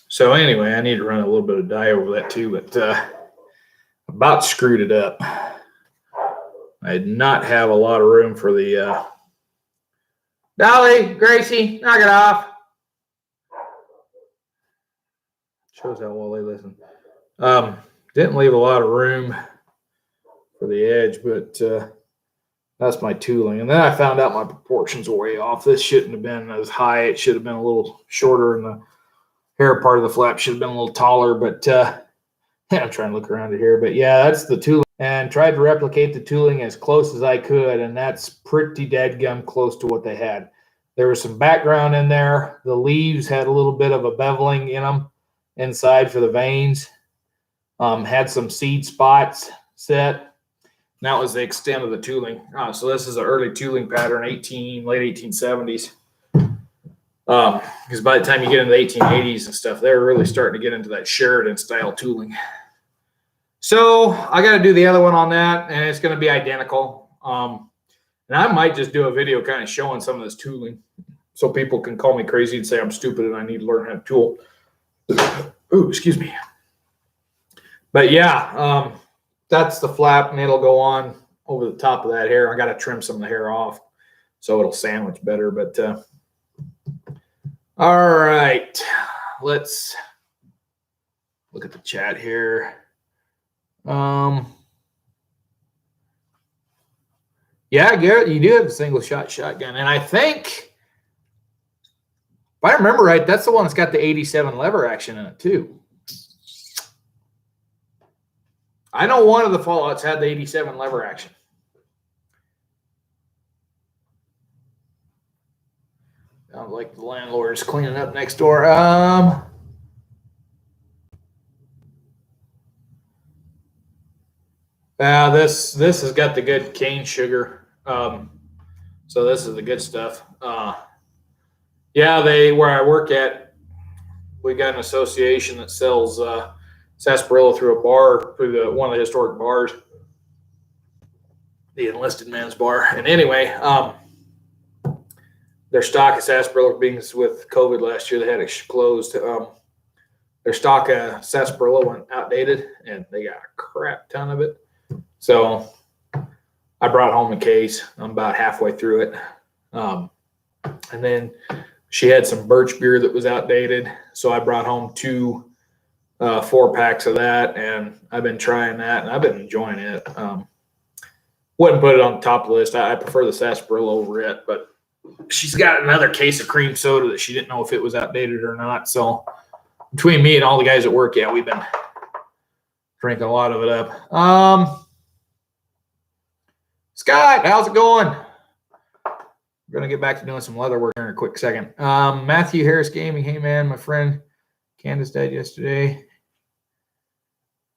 So anyway, I need to run a little bit of dye over that too, but about screwed it up. I did not have a lot of room for the Dolly, Gracie, knock it off. Shows how well they listen. Didn't leave a lot of room for the edge, but that's my tooling. And then I found out my proportions were way off. This shouldn't have been as high. It should have been a little shorter, and the hair part of the flap should have been a little taller. But I'm trying to look around it here. But yeah, that's the tooling. And tried to replicate the tooling as close as I could, and that's pretty dadgum close to what they had. There was some background in there. The leaves had a little bit of a beveling in them inside for the veins. Had some seed spots set. And that was the extent of the tooling. So this is an early tooling pattern, late 1870s. Because by the time you get into the 1880s and stuff, they're really starting to get into that Sheridan style tooling. So I got to do the other one on that, and it's going to be identical. And I might just do a video kind of showing some of this tooling so people can call me crazy and say I'm stupid and I need to learn how to tool. Ooh, excuse me. But yeah, that's the flap, and it'll go on over the top of that hair. I got to trim some of the hair off so it'll sandwich better. But all right, let's look at the chat here. Yeah, Garrett, you do have a single shot shotgun. And I think, if I remember right, that's the one that's got the 87 lever action in it, too. I know one of the Fallouts had the 87 lever action. Sounds like the landlord is cleaning up next door. This has got the good cane sugar. So this is the good stuff. Yeah, where I work at, we got an association that sells sarsaparilla through a bar, through one of the historic bars, the Enlisted Man's Bar. And anyway, their stock of sarsaparilla beans with COVID last year, they had it closed. Their stock of sarsaparilla went outdated, and they got a crap ton of it. So I brought home a case. I'm about halfway through it. And then she had some birch beer that was outdated. So I brought home 4-packs of that, and I've been trying that, and I've been enjoying it. Wouldn't put it on the top of the list. I prefer the sarsaparilla over it, but she's got another case of cream soda that she didn't know if it was outdated or not. So between me and all the guys at work, yeah, we've been drinking a lot of it up. Scott, how's it going? We're going to get back to doing some leather work here in a quick second. Matthew Harris Gaming. Hey, man, my friend Candace died yesterday.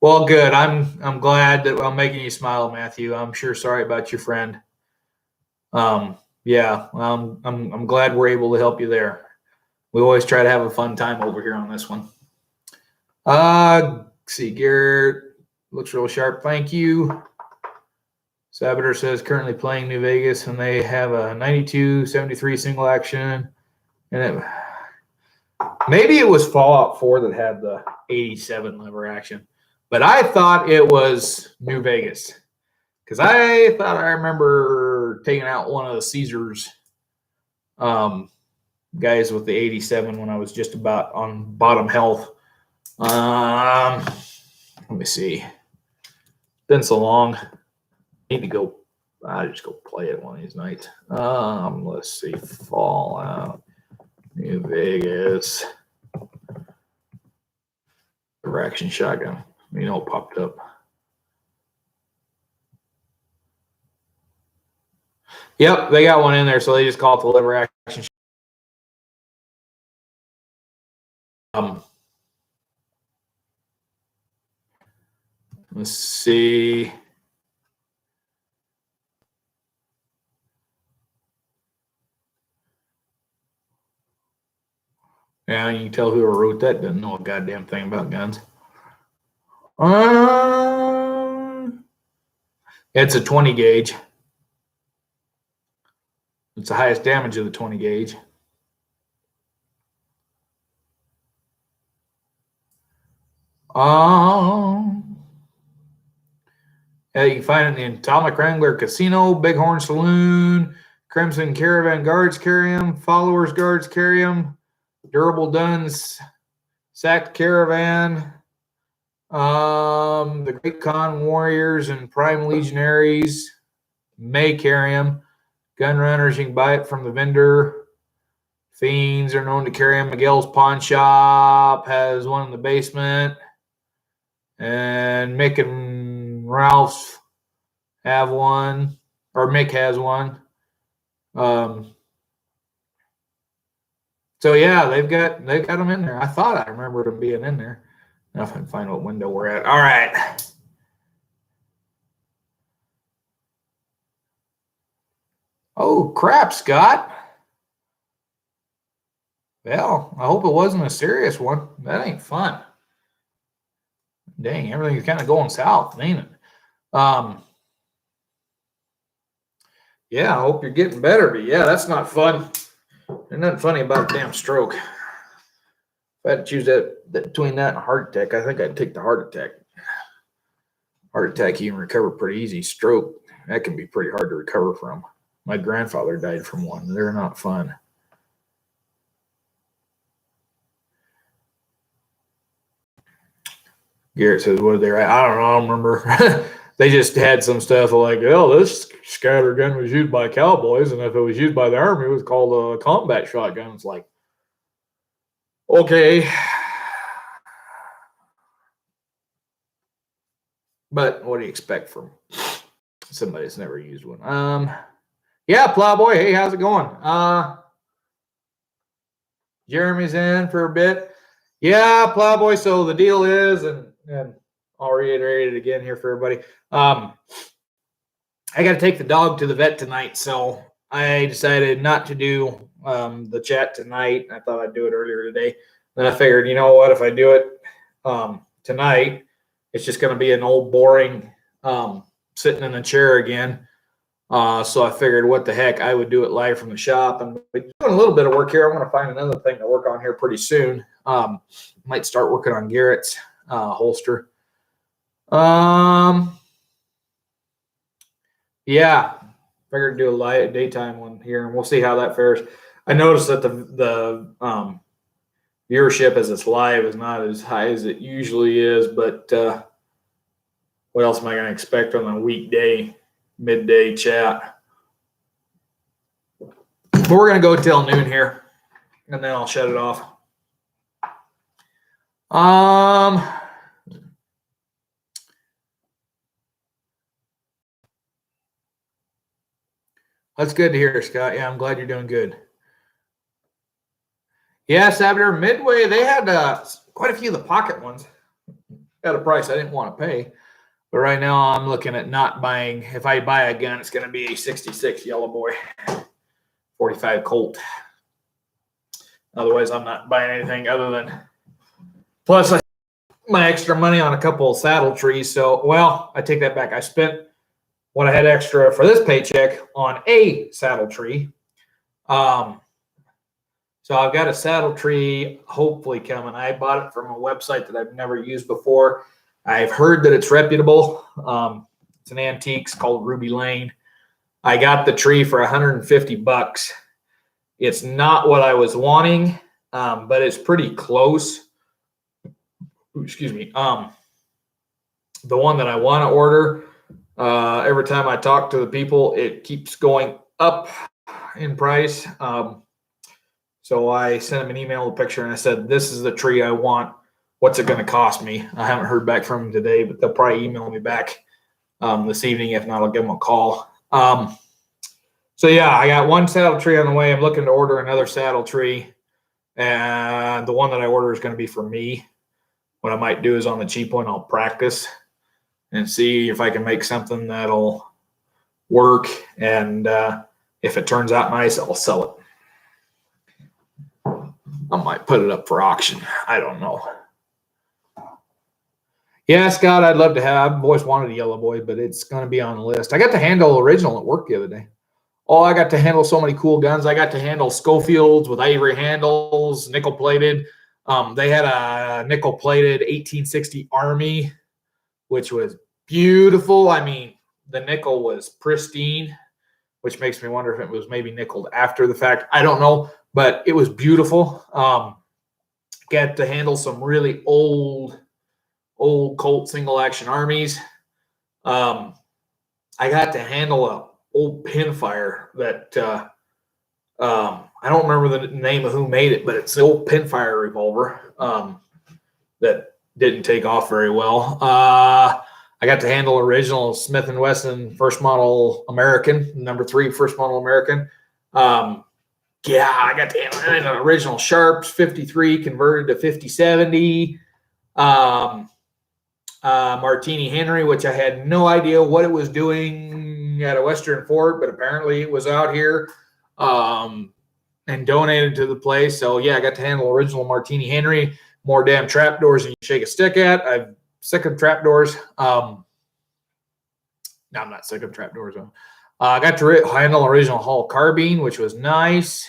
Well, good. I'm glad that I'm making you smile, Matthew. I'm sure sorry about your friend. Yeah, I'm glad we're able to help you there. We always try to have a fun time over here on this one. See, Garrett looks real sharp. Thank you. Sabater says currently playing New Vegas, and they have a 92-73 single action. And maybe it was Fallout 4 that had the 87 lever action, but I thought it was New Vegas because I thought I remember taking out one of the Caesars guys with the 87 when I was just about on bottom health. Let me see. Been so long. Need to go. I'll just go play it one of these nights. Let's see. Fallout New Vegas. Lever action shotgun. You know, it popped up. Yep, they got one in there, so they just call it the lever action. Let's see. Yeah, you can tell whoever wrote that doesn't know a goddamn thing about guns. It's a 20 gauge. It's the highest damage of the 20 gauge. Yeah, you can find it in the Atomic Wrangler Casino, Bighorn Saloon, Crimson Caravan Guards carry them, Followers Guards carry them, Durable Duns, Sacked Caravan, the Great Khan Warriors and Prime Legionaries may carry them. Gun runners, you can buy it from the vendor. Fiends are known to carry them. Miguel's Pawn Shop has one in the basement. And Mick and Ralph's have one, or Mick has one. So yeah, they've got them in there. I thought I remembered them being in there. Now if I can find what window we're at. All right. Oh crap, Scott. Well, I hope it wasn't a serious one. That ain't fun. Dang, everything's kind of going south, ain't it? Yeah, I hope you're getting better, but yeah, that's not fun. There's nothing funny about a damn stroke. If I had to choose that between that and a heart attack, I think I'd take the heart attack. Heart attack you can recover pretty easy. Stroke, that can be pretty hard to recover from. My grandfather died from one. They're not fun. Garrett says, what are they? I don't know. I don't remember. They just had some stuff like, oh, this scatter gun was used by cowboys, and if it was used by the army, it was called a combat shotgun. It's like, okay. But what do you expect from somebody that's never used one? Yeah, Plowboy. Hey, how's it going? Jeremy's in for a bit. Yeah, Plowboy. So the deal is, and I'll reiterate it again here for everybody. I got to take the dog to the vet tonight, so I decided not to do the chat tonight. I thought I'd do it earlier today. Then I figured, you know what? If I do it tonight, it's just going to be an old boring sitting in the chair again. So I figured, what the heck, I would do it live from the shop. And we're doing a little bit of work here. I'm going to find another thing to work on here pretty soon. Might start working on Garrett's holster. Yeah, figured to do a light daytime one here, and we'll see how that fares. I noticed that the viewership as it's live is not as high as it usually is, but what else am I going to expect on a weekday midday chat? But we're going to go till noon here, and then I'll shut it off. That's good to hear, Scott. Yeah, I'm glad you're doing good. Yeah, Sabater, Midway, they had quite a few of the pocket ones at a price I didn't want to pay. But right now I'm looking at not buying. If I buy a gun, it's going to be a 66 Yellow Boy, 45 Colt. Otherwise, I'm not buying anything other than. Plus, I my extra money on a couple of saddle trees. So, well, I take that back. I spent what I had extra for this paycheck on a saddle tree. So I've got a saddle tree hopefully coming. I bought it from a website that I've never used before. I've heard that it's reputable. It's an antique. It's called Ruby Lane. I got the tree for $150. It's not what I was wanting, but it's pretty close. Ooh, excuse me. The one that I want to order, every time I talk to the people, it keeps going up in price. So I sent him an email, a picture, and I said, this is the tree I want. What's it going to cost me? I haven't heard back from him today, but they'll probably email me back this evening. If not, I'll give them a call. So yeah, I got one saddle tree on the way. I'm looking to order another saddle tree. And the one that I order is going to be for me. What I might do is on the cheap one, I'll practice and see if I can make something that'll work. And if it turns out nice, I'll sell it. I might put it up for auction. I don't know. Yeah, Scott, I'd love to have. I've always wanted a Yellow Boy, but it's going to be on the list. I got to handle original at work the other day. Oh, I got to handle so many cool guns. I got to handle Schofields with ivory handles, nickel plated. They had a nickel plated 1860 Army, which was beautiful. I mean, the nickel was pristine, which makes me wonder if it was maybe nickeled after the fact. I don't know. But it was beautiful. Got to handle some really old Colt single action armies. I got to handle a old pinfire that I don't remember the name of who made it, but it's the old pinfire revolver that didn't take off very well. I got to handle original Smith & Wesson first model American, number 3 first model American. Yeah, I got to handle an original Sharps 53 converted to 5070. Martini Henry, which I had no idea what it was doing at a Western Fort, but apparently it was out here and donated to the place. So, yeah, I got to handle original Martini Henry. More damn trapdoors than you shake a stick at. I'm sick of trapdoors. No, I'm not sick of trapdoors. I got to handle original Hall carbine, which was nice.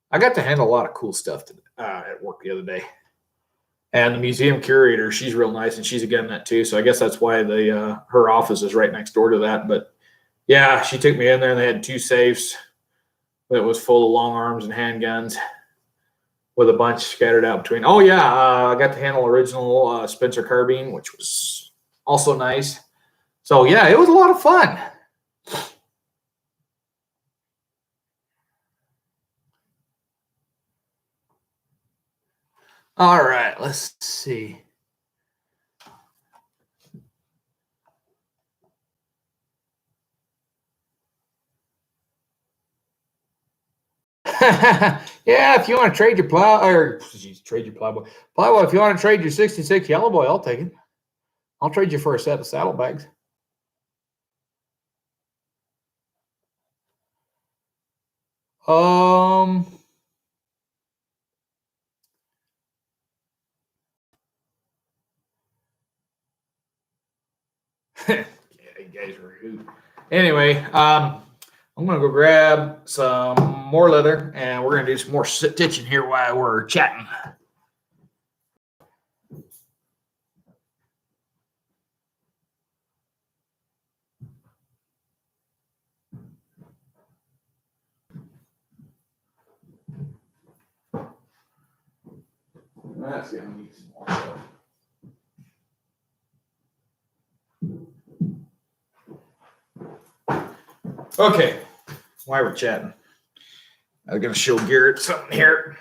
I got to handle a lot of cool stuff at work the other day. And the museum curator, she's real nice, and she's a gun nut too. So I guess that's why her office is right next door to that. But yeah, she took me in there, and they had 2 safes that was full of long arms and handguns with a bunch scattered out between. Oh yeah, I got to handle original Spencer carbine, which was also nice. So yeah, it was a lot of fun. All right, let's see. Yeah, if you want to trade your plow, or geez, trade your plowboy. Plowboy, if you want to trade your 66 yellow boy, I'll take it. I'll trade you for a set of saddlebags. Yeah, you guys are a hoot. Anyway, I'm gonna go grab some more leather, and we're gonna do some more stitching here while we're chatting. That's gonna need some more stuff. Okay, while we're chatting, I'm gonna show Garrett something here.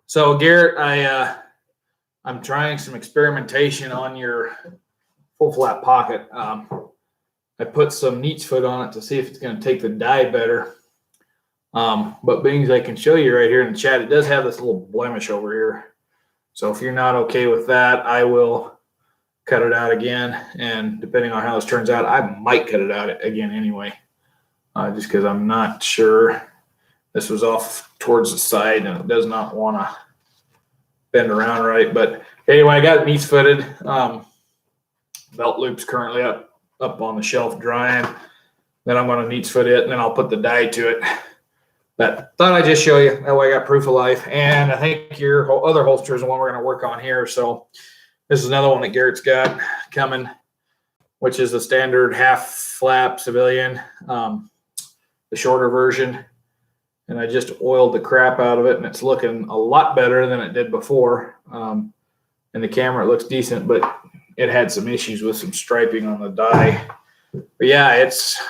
So Garrett, I'm trying some experimentation on your full flat pocket. I put some Neat's Foot on it to see if it's going to take the dye better. But being as I can show you right here in the chat, it does have this little blemish over here. So if you're not okay with that, I will cut it out again. And depending on how this turns out, I might cut it out again anyway, just because I'm not sure. This was off towards the side and it does not want to bend around right. But anyway, I got it Neat's Footed. Belt loop's currently up on the shelf drying. Then I'm going to Neat's Foot it, and then I'll put the dye to it. But thought I'd just show you. That way I got proof of life. And I think your other holster is the one we're going to work on here. So this is another one that Garrett's got coming, which is the standard half flap civilian, the shorter version. And I just oiled the crap out of it, and it's looking a lot better than it did before. In the camera, it looks decent, but it had some issues with some striping on the dye. But yeah, it's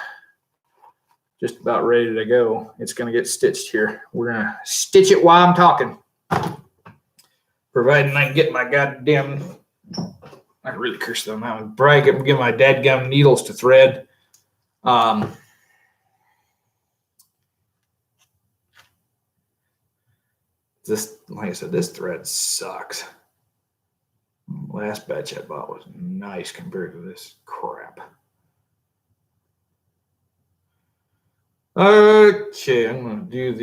just about ready to go. It's going to get stitched here. We're going to stitch it while I'm talking. Providing I can get my goddamn, I really cursed on that one. Probably get my dadgum needles to thread. This, like I said, this thread sucks. Last batch I bought was nice compared to this crap. Okay, I'm going to do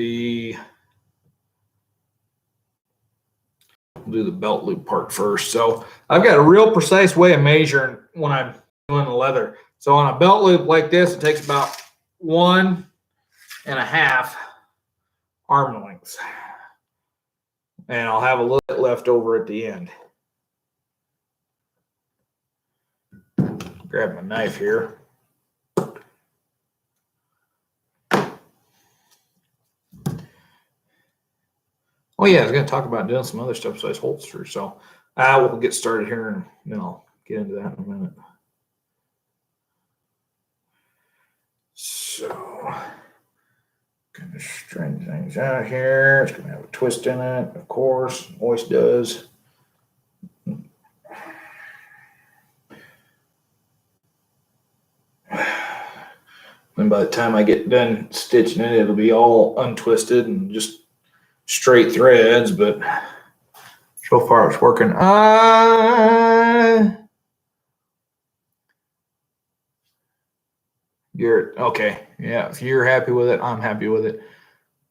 the belt loop part first. So I've got a real precise way of measuring when I'm doing the leather. So on a belt loop like this, it takes about 1.5 arm lengths. And I'll have a little bit left over at the end. Grab my knife here. Oh yeah, I was going to talk about doing some other stuff besides holsters. So we'll get started here, and then I'll get into that in a minute. So, going to straighten things out here. It's going to have a twist in it, of course. Always does. And by the time I get done stitching it, it'll be all untwisted and just straight threads, but so far it's working. Garrett, okay. Yeah, if you're happy with it, I'm happy with it.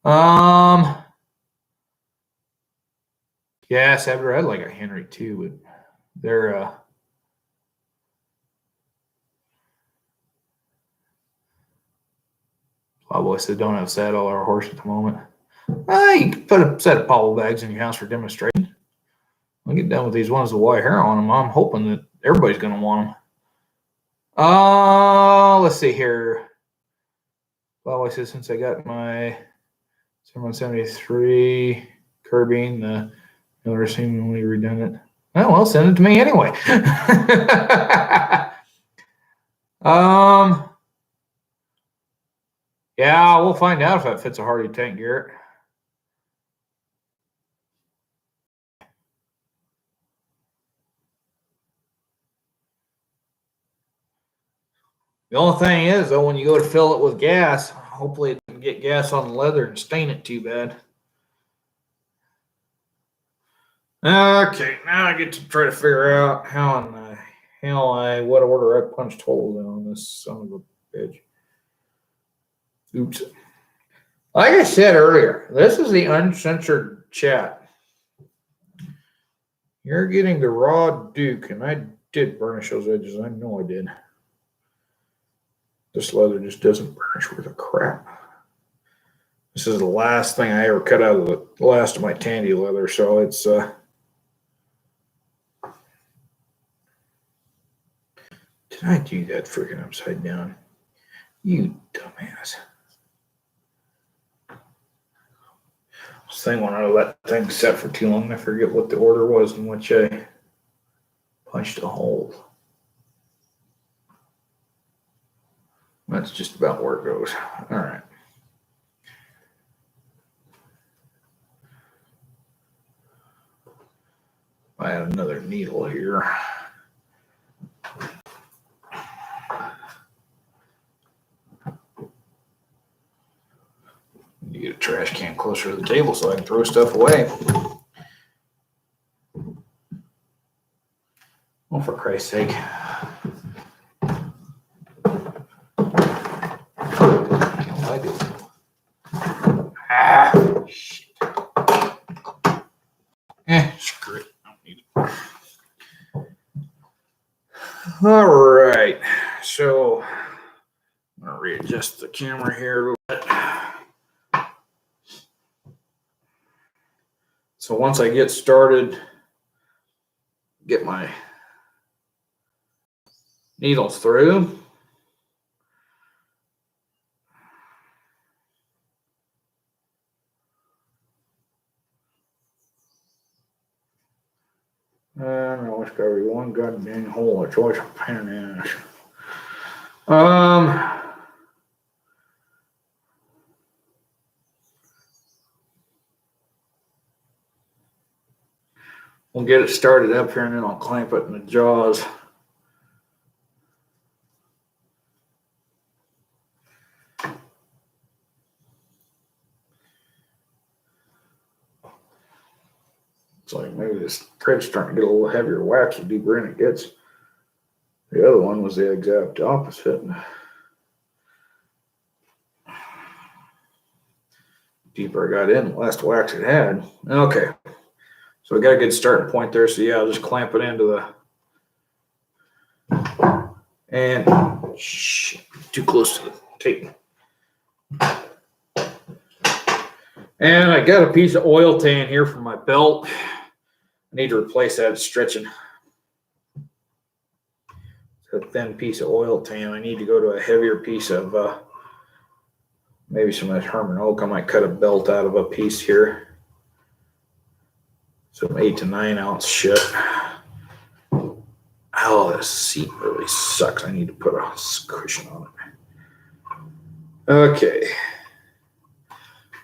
Yeah, Sabre, I'd like a Henry too, but they're Plowboy said don't have saddle or horse at the moment. You can put a set of Powell bags in your house for demonstration. I'll get done with these ones with white hair on them. I'm hoping that everybody's going to want them. Let's see here. Plowboy says since I got my 7173 curbing, the other seemingly redundant. Oh, well, send it to me anyway. Um, yeah, we'll find out if that fits a Hardy tank, Garrett. The only thing is, though, when you go to fill it with gas, hopefully it doesn't get gas on the leather and stain it too bad. Okay, now I get to try to figure out how in the hell what order I punched holes in on this son of a bitch. Oops. Like I said earlier, this is the uncensored chat. You're getting the raw Duke, and I did burnish those edges. I know I did. This leather just doesn't burnish worth a crap. This is the last thing I ever cut out of the last of my Tandy leather, so it's did I do that freaking upside down? You dumbass. This thing when I let things set for too long, I forget what the order was in which I punched a hole. That's just about where it goes. All right. I had another needle here. You get a trash can closer to the table so I can throw stuff away. Oh, for Christ's sake. What I do? Ah, shit. Screw it. I don't need it. All right. So I'm going to readjust the camera here a little bit. So once I get started, get my needles through. And I always got to be one goddamn hole of choice of pain in the ass. We'll get it started up here and then I'll clamp it in the jaws. It's like maybe this thread's starting to get a little heavier wax the deeper in it gets. The other one was the exact opposite. Deeper I got in, the less wax it had. Okay. So we got a good starting point there. So yeah, I'll just clamp it into the, and shit, too close to the tape. And I got a piece of oil tan here from my belt. I need to replace that. It's stretching. It's a thin piece of oil tan. I need to go to a heavier piece of maybe some of that Herman Oak. I might cut a belt out of a piece here. Some 8 to 9 ounce shit. Oh, this seat really sucks. I need to put a cushion on it. Okay.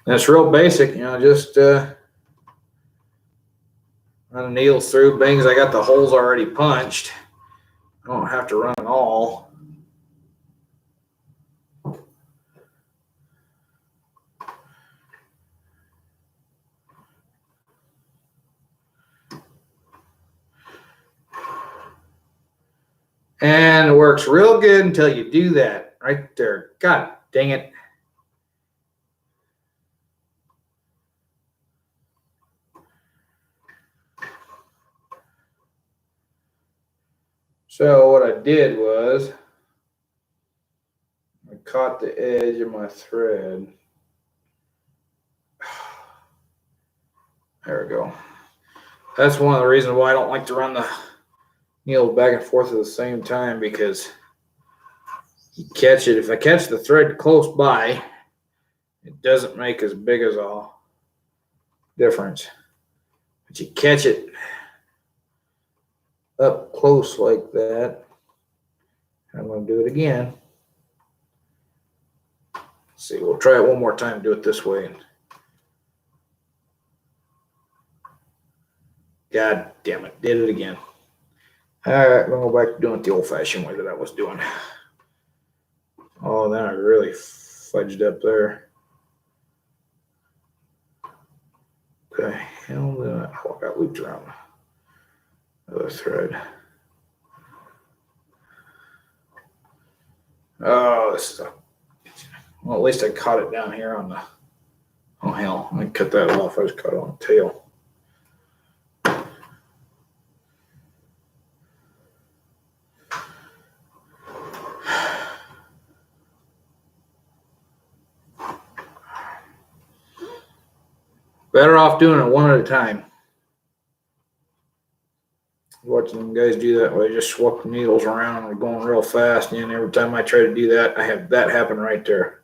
That's real basic, just run the needles through. Bangs, I got the holes already punched. I don't have to run it all. And it works real good until you do that right there. God dang it. So what I did was I caught the edge of my thread. There we go. That's one of the reasons why I don't like to run the needle back and forth at the same time, because you catch it. If I catch the thread close by, it doesn't make as big as a difference. But you catch it up close like that, I'm going to do it again. Let's see, we'll try it one more time, do it this way. God damn it, did it again. All right, I'm going to go back to doing it the old-fashioned way that I was doing. Oh, then I really fudged up there. Okay, hell, I got looped around the other thread. Oh, this is well, at least I caught it down here on the, oh hell, I cut that off. I just caught it on the tail. Better off doing it one at a time. Watching them guys do that where they just swap the needles around and they're going real fast, and every time I try to do that, I have that happen right there.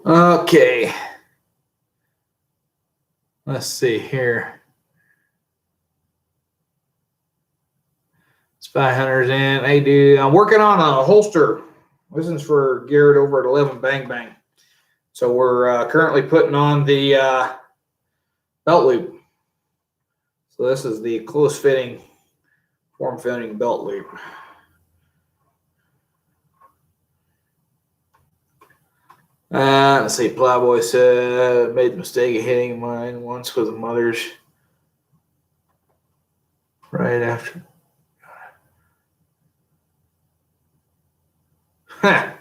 Okay. Let's see here. Spy Hunters in. Hey, dude, I'm working on a holster. This is for Garrett over at 11 Bang Bang. So we're currently putting on the belt loop. So this is the close-fitting, form-fitting belt loop. Let's see. Plowboy said, made the mistake of hitting mine once with the mother's right after. Huh.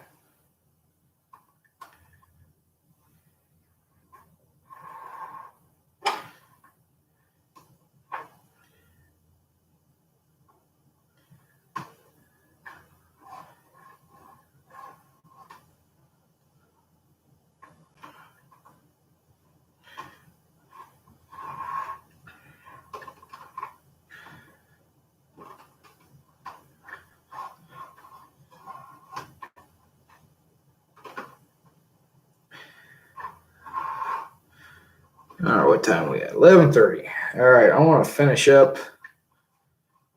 All right, what time are we at? 11:30. All right, I want to finish up.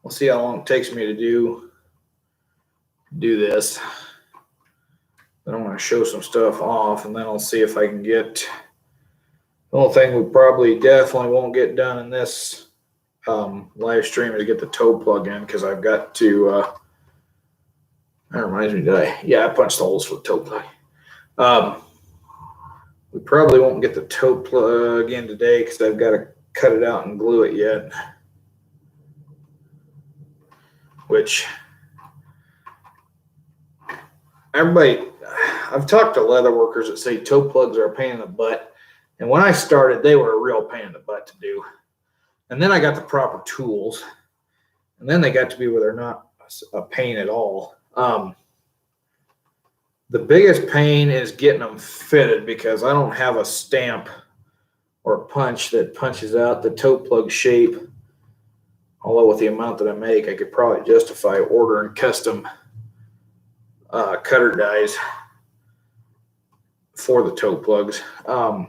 We'll see how long it takes me to do this. Then I want to show some stuff off, and then I'll see if I can get. The only thing we probably definitely won't get done in this live stream is get the toe plug in, because I've got to. That reminds me, I punched the holes for the toe plug. We probably won't get the toe plug in today because I've got to cut it out and glue it yet. Which, I've talked to leather workers that say toe plugs are a pain in the butt. And when I started, they were a real pain in the butt to do. And then I got the proper tools. And then they got to be where they're not a pain at all. The biggest pain is getting them fitted because I don't have a stamp or a punch that punches out the toe plug shape. Although with the amount that I make, I could probably justify ordering custom cutter dies for the toe plugs. So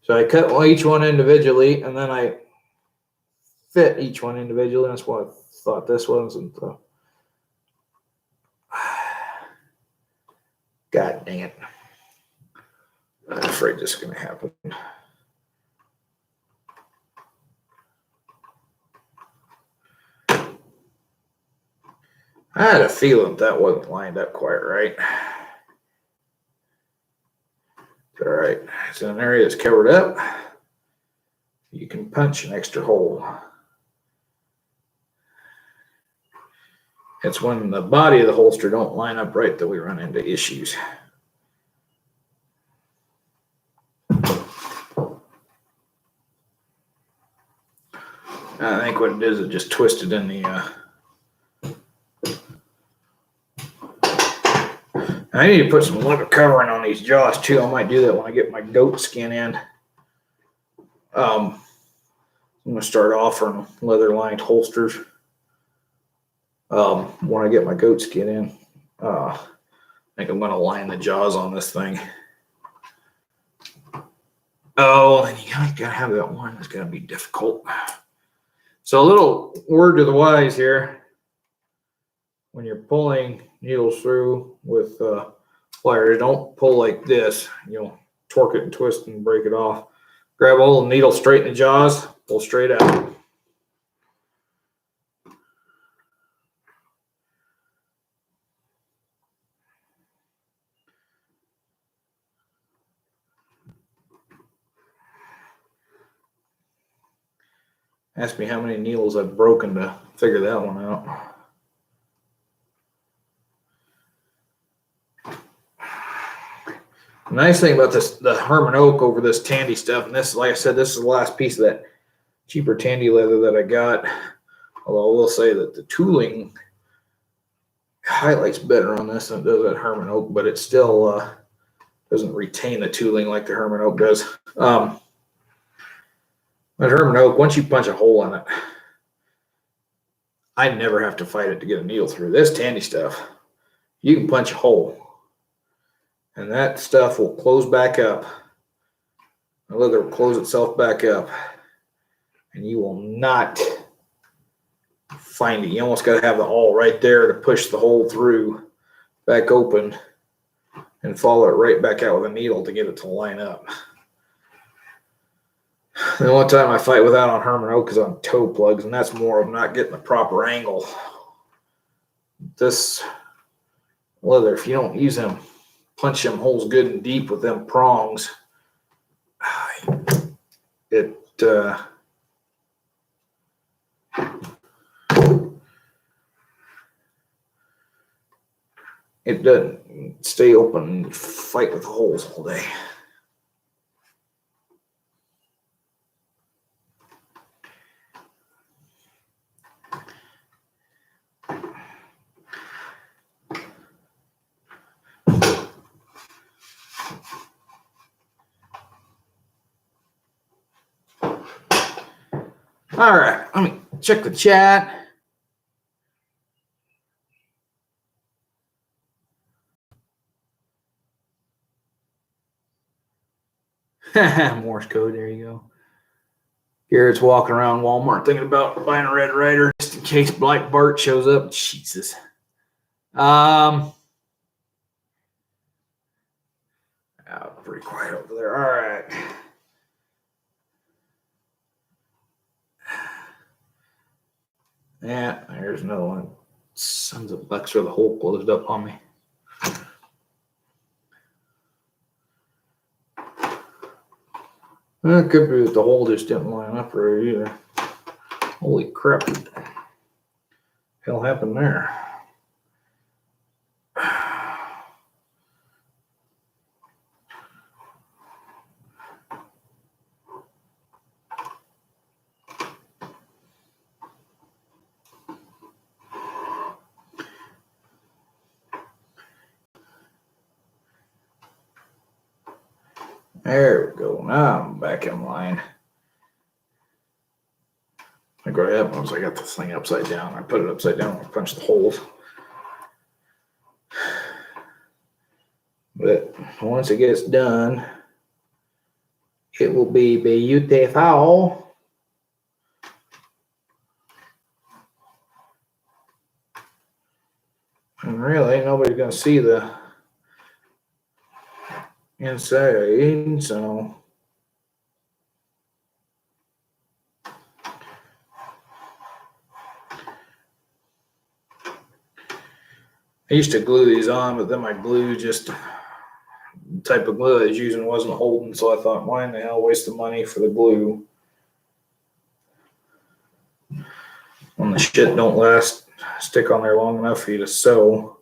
I cut each one individually, and then I fit each one individually. That's what I thought this was. And God dang it. I'm afraid this is going to happen. I had a feeling that wasn't lined up quite right. It's all right. It's an area that's covered up. You can punch an extra hole. It's when the body of the holster don't line up right that we run into issues. I think what it is just twisted in the I need to put some leather covering on these jaws too. I might do that when I get my goat skin in. I'm going to start offering leather lined holsters. when I get my goat skin in. I think I'm going to line the jaws on this thing. Oh, and you got to have that one. It's going to be difficult. So a little word to the wise here. When you're pulling needles through with pliers, don't pull like this. You'll torque it and twist and break it off. Grab a little needle straight in the jaws, pull straight out. Ask me how many needles I've broken to figure that one out. The nice thing about this, the Herman Oak over this Tandy stuff, and this, like I said, this is the last piece of that cheaper Tandy leather that I got. Although I will say that the tooling highlights better on this than it does that Herman Oak, but it still doesn't retain the tooling like the Herman Oak does. But Herman Oak, once you punch a hole in it, I never have to fight it to get a needle through. This Tandy stuff, you can punch a hole, and that stuff will close back up. The leather will close itself back up, and you will not find it. You almost got to have the awl right there to push the hole through, back open, and follow it right back out with a needle to get it to line up. The only time I fight with that on Herman Oak is on toe plugs, and that's more of not getting the proper angle. This leather, if you don't use them, punch them holes good and deep with them prongs, it doesn't stay open and fight with the holes all day. All right, let me check the chat. Morse code, there you go. Garrett's walking around Walmart thinking about buying a Red Ryder just in case Black Bart shows up. Jesus. Pretty quiet over there. All right. Yeah, there's another one. Sons of bucks, where the hole closed up on me. Well, it could be that the hole just didn't line up right either. Holy crap. What the hell happened there? There we go. Now I'm back in line. I think what happened was I got this thing upside down. I put it upside down and I punched the holes. But once it gets done, it will be beautiful. And really, nobody's going to see the inside, so I used to glue these on, but then my glue just, the type of glue I was using wasn't holding, so I thought, why in the hell waste the money for the glue when the shit don't stick on there long enough for you to sew.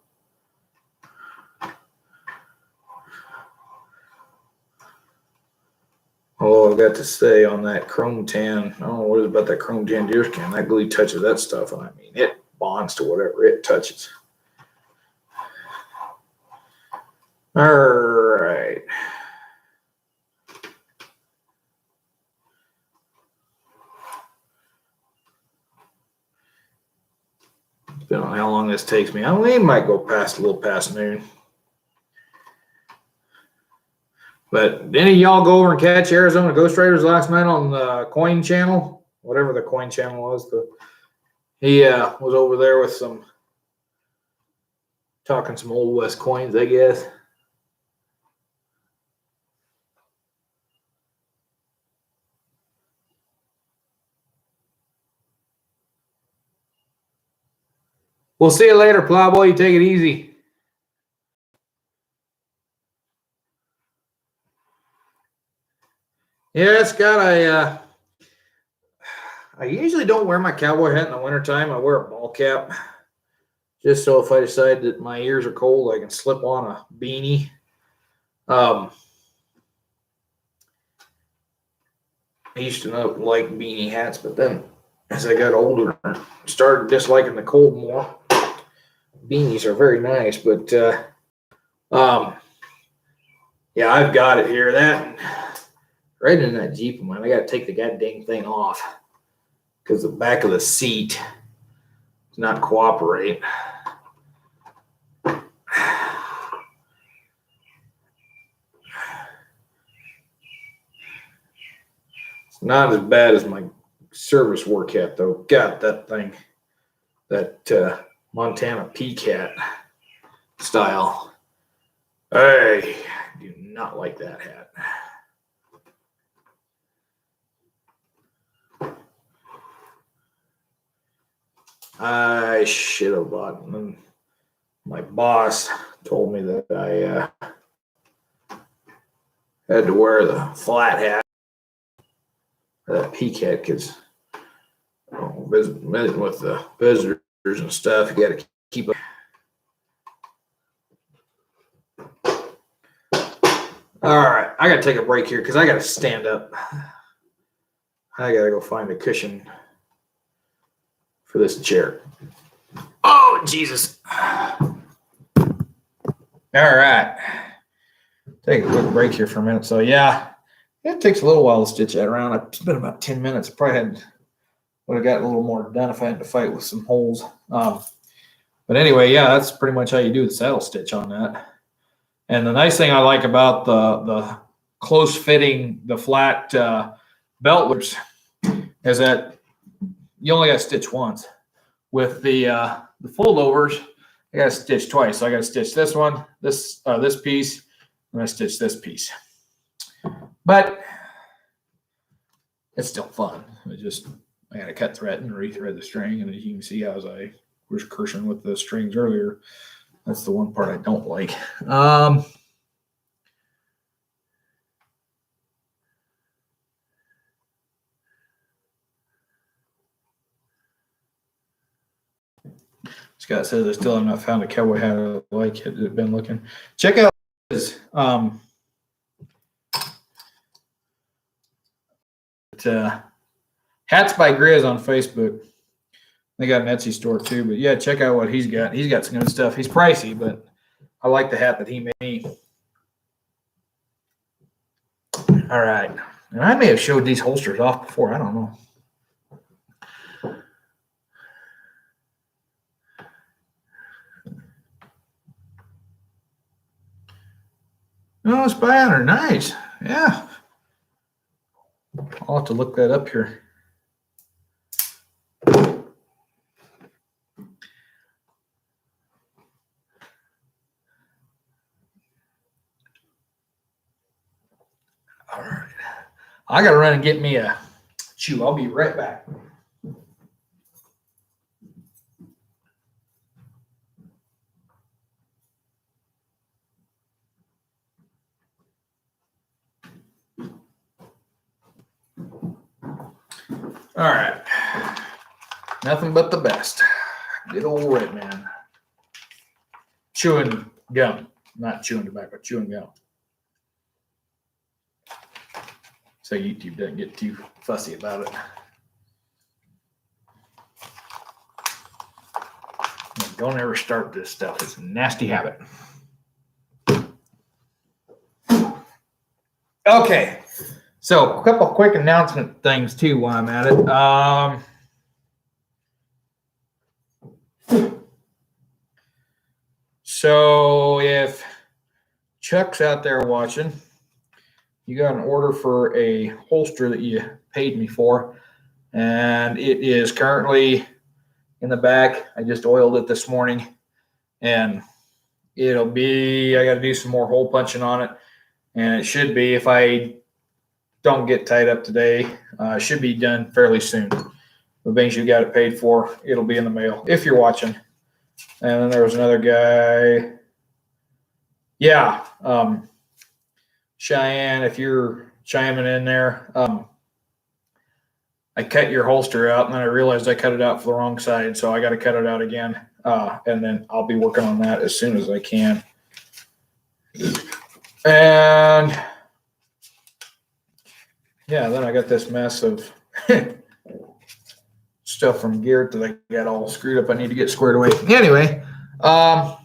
Although I've got to say on that chrome tan, I don't know what it is about that chrome tan deerskin. That glue touches that stuff, and I mean, it bonds to whatever it touches. All right. It's been a hell this takes me. I don't think it might go past a little past noon. But did any of y'all go over and catch Arizona Ghost Raiders last night on the Coin Channel? Whatever the Coin Channel was. He was over there with talking some Old West coins, I guess. We'll see you later, Plowboy. You take it easy. Yeah, Scott, I usually don't wear my cowboy hat in the wintertime. I wear a ball cap just so if I decide that my ears are cold, I can slip on a beanie. I used to not like beanie hats, but then as I got older, I started disliking the cold more. Beanies are very nice, but yeah, I've got it here. That right in that Jeep of mine, I got to take the goddamn thing off because the back of the seat does not cooperate. It's not as bad as my service work hat, though. God, that thing, that Montana P-Cat style. I do not like that hat. I should have bought them. My boss told me that I had to wear the flat hat, that P-Cat, because visiting with the visitors and stuff, you got to keep up. All right, I got to take a break here because I got to stand up. I got to go find a cushion for this chair. Oh, Jesus. All right. Take a quick break here for a minute. So, yeah, it takes a little while to stitch that around. It's been about 10 minutes. Probably would have got a little more done if I had to fight with some holes. But anyway, yeah, that's pretty much how you do the saddle stitch on that. And the nice thing I like about the close fitting, the flat belt loops is that you only got to stitch once. With the foldovers, I got to stitch twice. So I got to stitch this one, this piece, and I stitch this piece. But it's still fun. I got to cut thread and rethread the string, and as you can see, as I was cursing with the strings earlier, that's the one part I don't like. Scott says I still have not found a cowboy hat I like. It had been looking. Check out his Hats by Grizz on Facebook. They got an Etsy store too, but yeah, check out what he's got. He's got some good stuff. He's pricey, but I like the hat that he made. All right. And I may have showed these holsters off before. I don't know. Oh, spy on her. Nice. Yeah. I'll have to look that up here. All right. I got to run and get me a chew. I'll be right back. All right. Nothing but the best. Good old Red Man. Chewing gum. Not chewing tobacco, chewing gum. So YouTube doesn't get too fussy about it. Don't ever start this stuff. It's a nasty habit. Okay. So a couple quick announcement things too while I'm at it. So if Chuck's out there watching, you got an order for a holster that you paid me for, and it is currently in the back. I just oiled it this morning, and I got to do some more hole punching on it, and it should be, if I don't get tied up today, should be done fairly soon. The things you got it paid for, it'll be in the mail if you're watching. And then there was another guy. Yeah. Cheyenne, if you're chiming in there, I cut your holster out, and then I realized I cut it out for the wrong side, so I got to cut it out again. And then I'll be working on that as soon as I can. And yeah, then I got this mess of stuff from Garrett that I got all screwed up. I need to get squared away. Anyway, oh,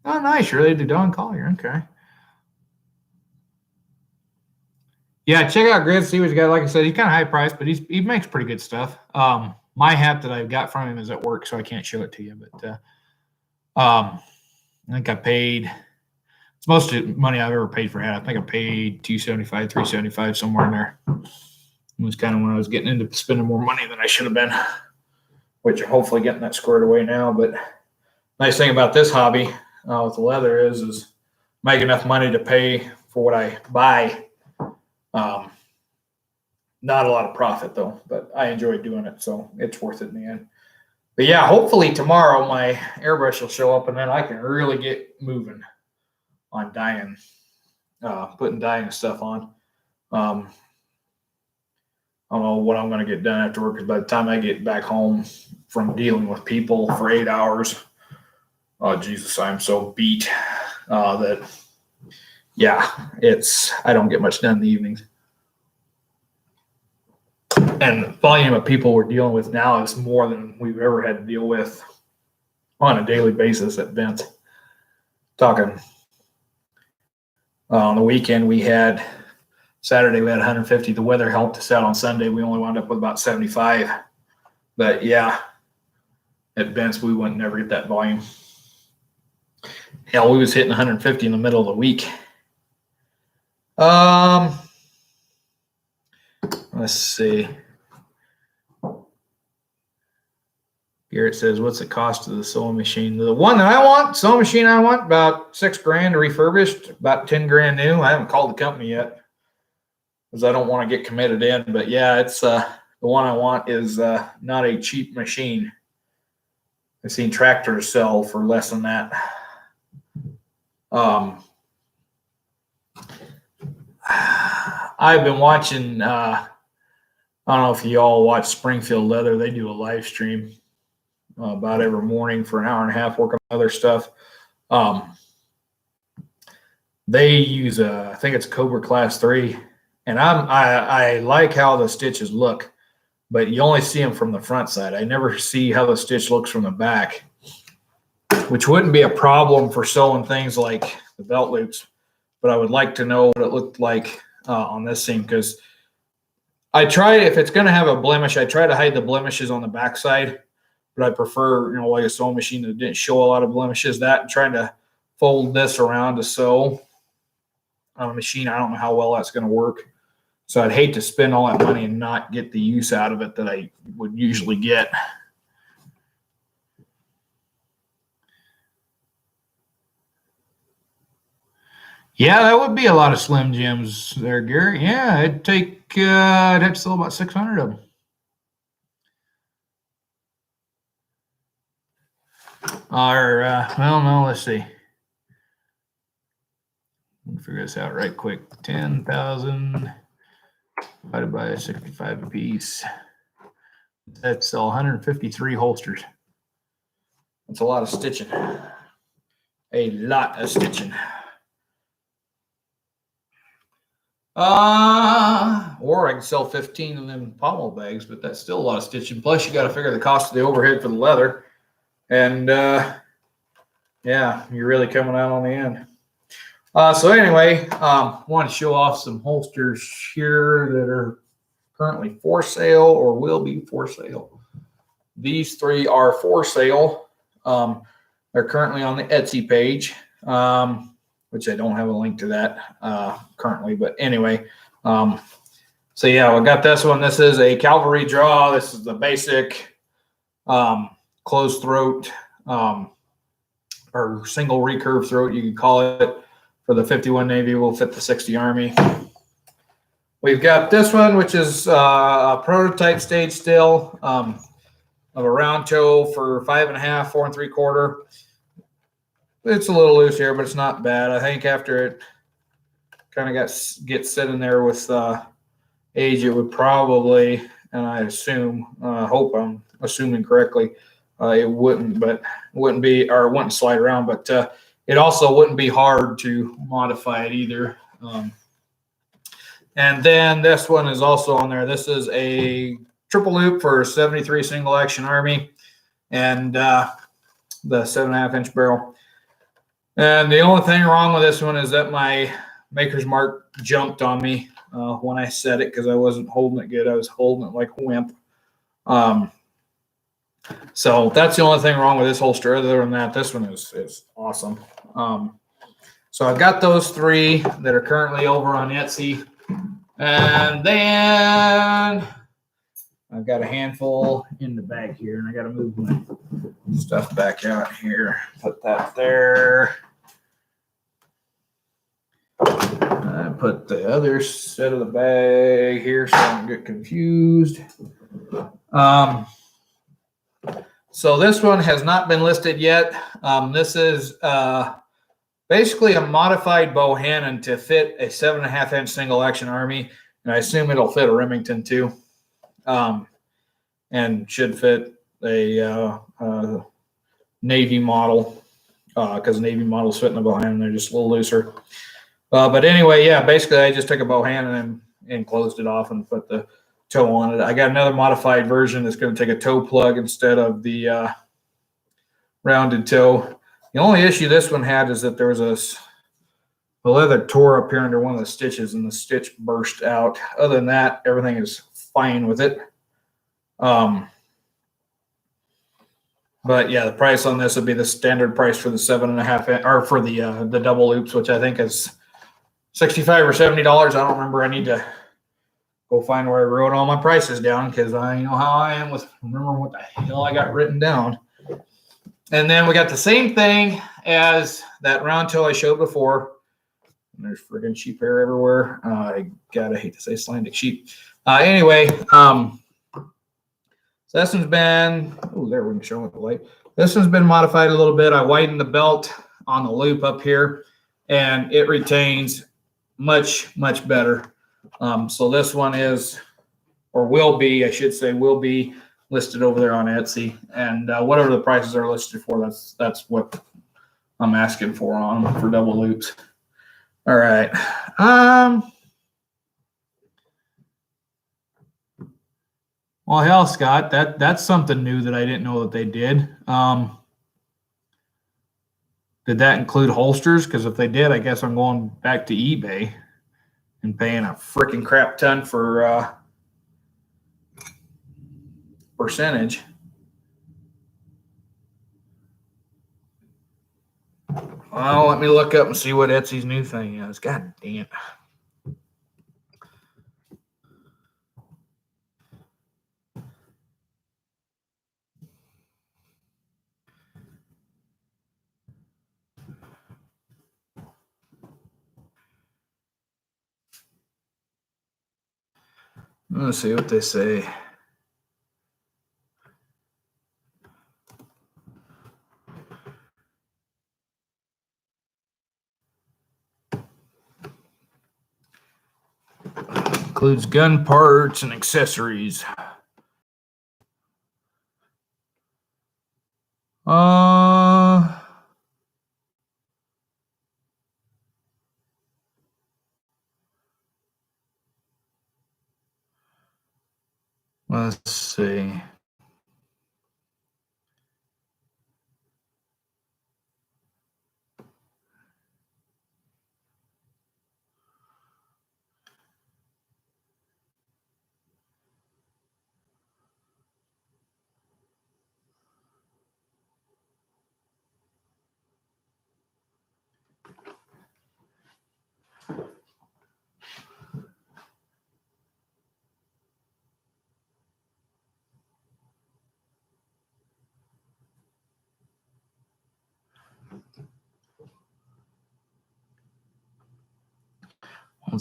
nice. Related to Don Collier. Okay. Yeah, check out Grid. See what he's got. Like I said, he's kind of high priced, but he makes pretty good stuff. My hat that I've got from him is at work, so I can't show it to you. But I think I paid. It's most of the money I've ever paid for a hat. I think I paid $275, $375, somewhere in there. It was kind of when I was getting into spending more money than I should have been, which I'm hopefully getting that squared away now. But nice thing about this hobby with the leather is make enough money to pay for what I buy. Not a lot of profit though, but I enjoy doing it, so it's worth it in the end. But yeah, hopefully tomorrow my airbrush will show up, and then I can really get moving on dyeing, putting dyeing stuff on. I don't know what I'm going to get done after work, because by the time I get back home from dealing with people for 8 hours, oh Jesus, I'm so beat that, yeah, I don't get much done in the evenings. And the volume of people we're dealing with now is more than we've ever had to deal with on a daily basis at Vince. Talking on the weekend, Saturday we had 150. The weather helped us out on Sunday. We only wound up with about 75. But yeah, at Vince, we wouldn't never get that volume. Hell, we was hitting 150 in the middle of the week. Let's see. Garrett says, what's the cost of the sewing machine? The one that I want, sewing machine I want, about $6,000 refurbished, about $10,000 new. I haven't called the company yet because I don't want to get committed in. But yeah, it's the one I want is not a cheap machine. I've seen tractors sell for less than that. I've been watching, I don't know if you all watch Springfield Leather. They do a live stream about every morning for an hour and a half working on other stuff. They use I think it's Cobra Class 3, and I like how the stitches look, but you only see them from the front side. I never see how the stitch looks from the back, which wouldn't be a problem for sewing things like the belt loops, but I would like to know what it looked like on this seam, because if it's going to have a blemish, I try to hide the blemishes on the backside. But I prefer, like a sewing machine that didn't show a lot of blemishes. That and trying to fold this around to sew on a machine, I don't know how well that's going to work. So I'd hate to spend all that money and not get the use out of it that I would usually get. Yeah, that would be a lot of Slim Jims there, Gary. Yeah, I'd have to sell about 600 of them. No, let's see. We'll figure this out right quick. 10,000 divided by 65 apiece. That's 153 holsters. That's a lot of stitching. A lot of stitching. Or I can sell 15 of them pommel bags, but that's still a lot of stitching. Plus, you got to figure the cost of the overhead for the leather. And yeah, you're really coming out on the end. So anyway, I want to show off some holsters here that are currently for sale or will be for sale. these three are for sale. They're currently on the Etsy page, which I don't have a link to that currently. But anyway, so yeah, we got this one. This is a Cavalry draw. This is the basic closed throat or single recurve throat, you could call it, for the 51 Navy. Will fit the 60 Army. We've got this one, which is a prototype stage still of a round toe for 5.5, 4 3/4. It's a little loose here, but it's not bad. I think after it kind of gets sitting there with age, it would probably, and I assume, hope I'm assuming correctly, it wouldn't slide around, but it also wouldn't be hard to modify it either. And then this one is also on there. This is a triple loop for 73 single action Army, and the 7.5 inch barrel. And the only thing wrong with this one is that my maker's mark jumped on me when I set it, because I wasn't holding it good. I was holding it like a wimp. So that's the only thing wrong with this holster. Other than that, this one is awesome. So I've got those three that are currently over on Etsy. And then I've got a handful in the bag here, and I got to move my stuff back out here. Put that there. I put the other set of the bag here so I don't get confused. So this one has not been listed yet. This is basically a modified Bohannon to fit a 7.5 inch single action Army, and I assume it'll fit a Remington too, and should fit a Navy model, because Navy models fit in the Bohannon. They're just a little looser. But anyway, yeah, basically I just took a Bohannon and closed it off and put the toe on it. I got another modified version that's going to take a toe plug instead of the rounded toe. The only issue this one had is that there was the leather tore up here under one of the stitches, and the stitch burst out. Other than that, everything is fine with it. But yeah, the price on this would be the standard price for the 7.5 or for the double loops, which I think is $65 or $70. I don't remember. I need to go find where I wrote all my prices down, because I know how I am with remembering what the hell I got written down. And then we got the same thing as that round toe I showed before. And there's friggin' sheep hair everywhere. I hate to say Icelandic sheep. Anyway, so this one's been, there we can show it the light. This one's been modified a little bit. I widened the belt on the loop up here, and it retains much, much better. So this one is, or will be, I should say, will be listed over there on Etsy, and whatever the prices are listed for, that's what I'm asking for on them for double loops. All right. Well, hell, Scott, that's something new that I didn't know that they did. Did that include holsters? Because if they did, I guess I'm going back to eBay and paying a freaking crap ton for percentage. Well, let me look up and see what Etsy's new thing is. God dang it. Let's see what they say. Includes gun parts and accessories. Let's see.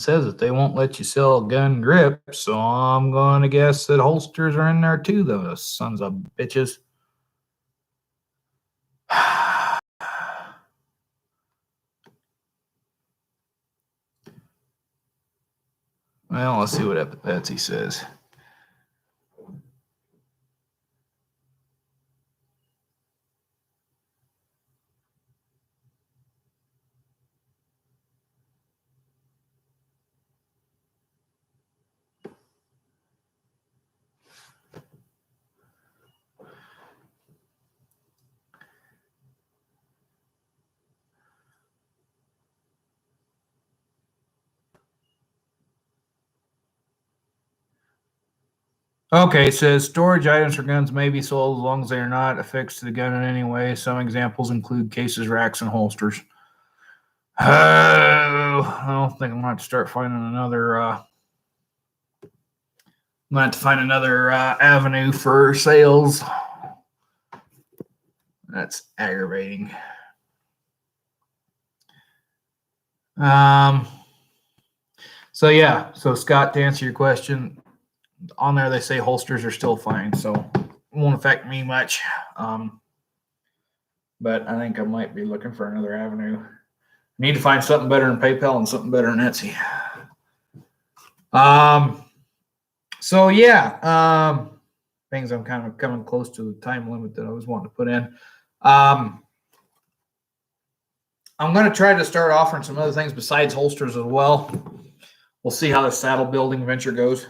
says that they won't let you sell gun grips, so I'm going to guess that holsters are in there too, those sons of bitches. Well, let's see what Etsy says. Okay, it says storage items for guns may be sold as long as they are not affixed to the gun in any way. Some examples include cases, racks, and holsters. Oh, I don't think I'm going to have to start finding another. I'm going to have to find another avenue for sales. That's aggravating. So yeah, so Scott, to answer your question, on there they say holsters are still fine, so it won't affect me much. But I think I might be looking for another avenue. Need to find something better than PayPal and something better than Etsy. So yeah, things I'm kind of coming close to the time limit that I was wanting to put in. I'm going to try to start offering some other things besides holsters as well. We'll see how the saddle building venture goes.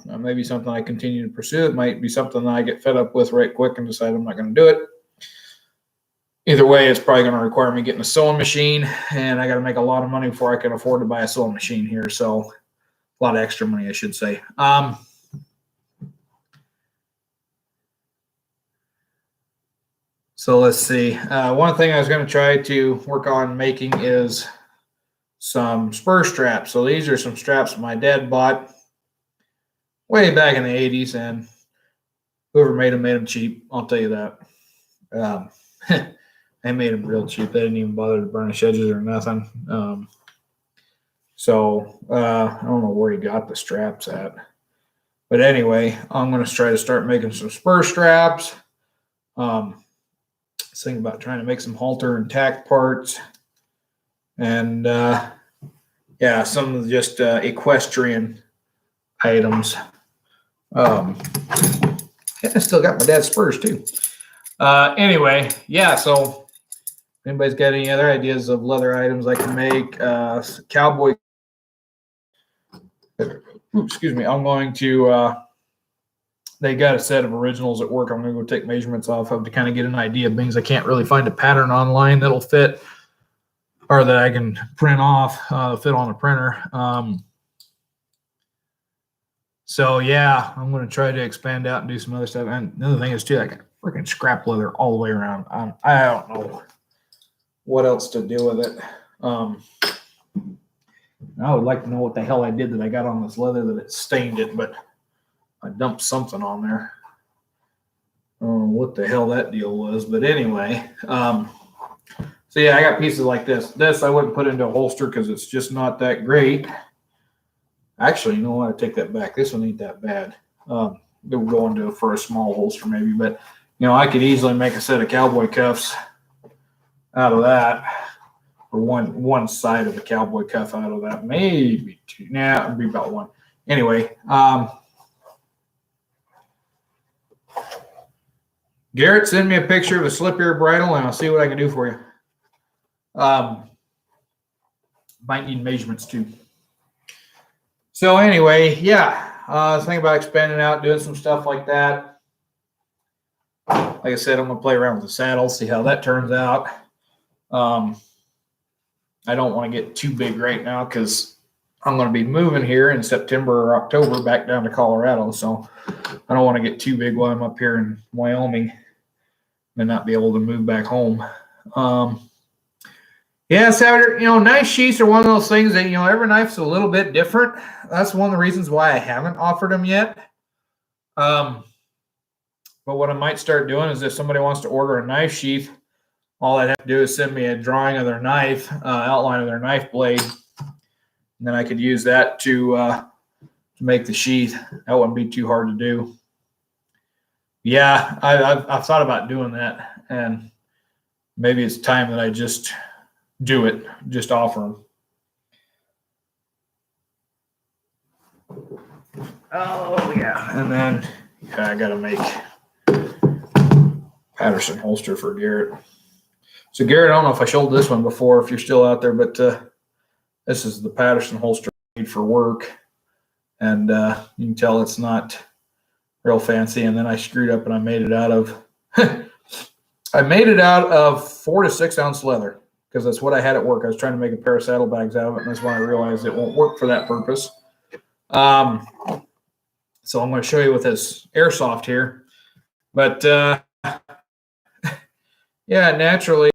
Maybe something I continue to pursue. It might be something that I get fed up with right quick and decide I'm not going to do it. Either way, it's probably going to require me getting a sewing machine, and I got to make a lot of money before I can afford to buy a sewing machine here. So a lot of extra money, I should say. So let's see. One thing I was going to try to work on making is some spur straps. So these are some straps my dad bought way back in the 80s, and whoever made them cheap. I'll tell you that. They made them real cheap. They didn't even bother to burnish edges or nothing. So I don't know where he got the straps at. But anyway, I'm going to try to start making some spur straps. Thinking about trying to make some halter and tack parts. And yeah, some of just equestrian items. I still got my dad's spurs too. Anyway, yeah, so if anybody's got any other ideas of leather items I can make, cowboy. Excuse me, I'm going to, they got a set of originals at work I'm going to go take measurements off of to kind of get an idea of things. I can't really find a pattern online that'll fit or that I can print off, fit on a printer. So yeah, I'm going to try to expand out and do some other stuff. And another thing is too, I got freaking scrap leather all the way around. I don't know what else to do with it. I would like to know what the hell I did that I got on this leather that it stained it, but I dumped something on there. I don't know what the hell that deal was, but anyway. So yeah, I got pieces like this. This I wouldn't put into a holster because it's just not that great. Actually, you know what? I take that back. This one ain't that bad. It would go into for a small holster maybe, but you know, I could easily make a set of cowboy cuffs out of that, or one side of a cowboy cuff out of that, maybe two. Nah, it'd be about one. Anyway, Garrett, send me a picture of a slip ear bridle, and I'll see what I can do for you. Might need measurements too. So anyway, yeah, I was thinking about expanding out, doing some stuff like that. Like I said, I'm going to play around with the saddle, see how that turns out. I don't want to get too big right now because I'm going to be moving here in September or October back down to Colorado. So I don't want to get too big while I'm up here in Wyoming and not be able to move back home. Yeah, so, knife sheaths are one of those things that, every knife's a little bit different. That's one of the reasons why I haven't offered them yet. But what I might start doing is if somebody wants to order a knife sheath, all I'd have to do is send me a drawing of their knife, outline of their knife blade, And then I could use that to make the sheath. That wouldn't be too hard to do. Yeah, I've thought about doing that, and maybe it's time that I just do it, just offer them. Oh yeah, and then I got to make Patterson holster for Garrett. So Garrett, I don't know if I showed this one before, if you're still out there, but this is the Patterson holster made for work, and you can tell it's not real fancy. And then I screwed up and I made it out of I made it out of 4 to 6 ounce leather because that's what I had at work. I was trying to make a pair of saddlebags out of it, and that's when I realized it won't work for that purpose. So I'm going to show you with this airsoft here, but yeah, naturally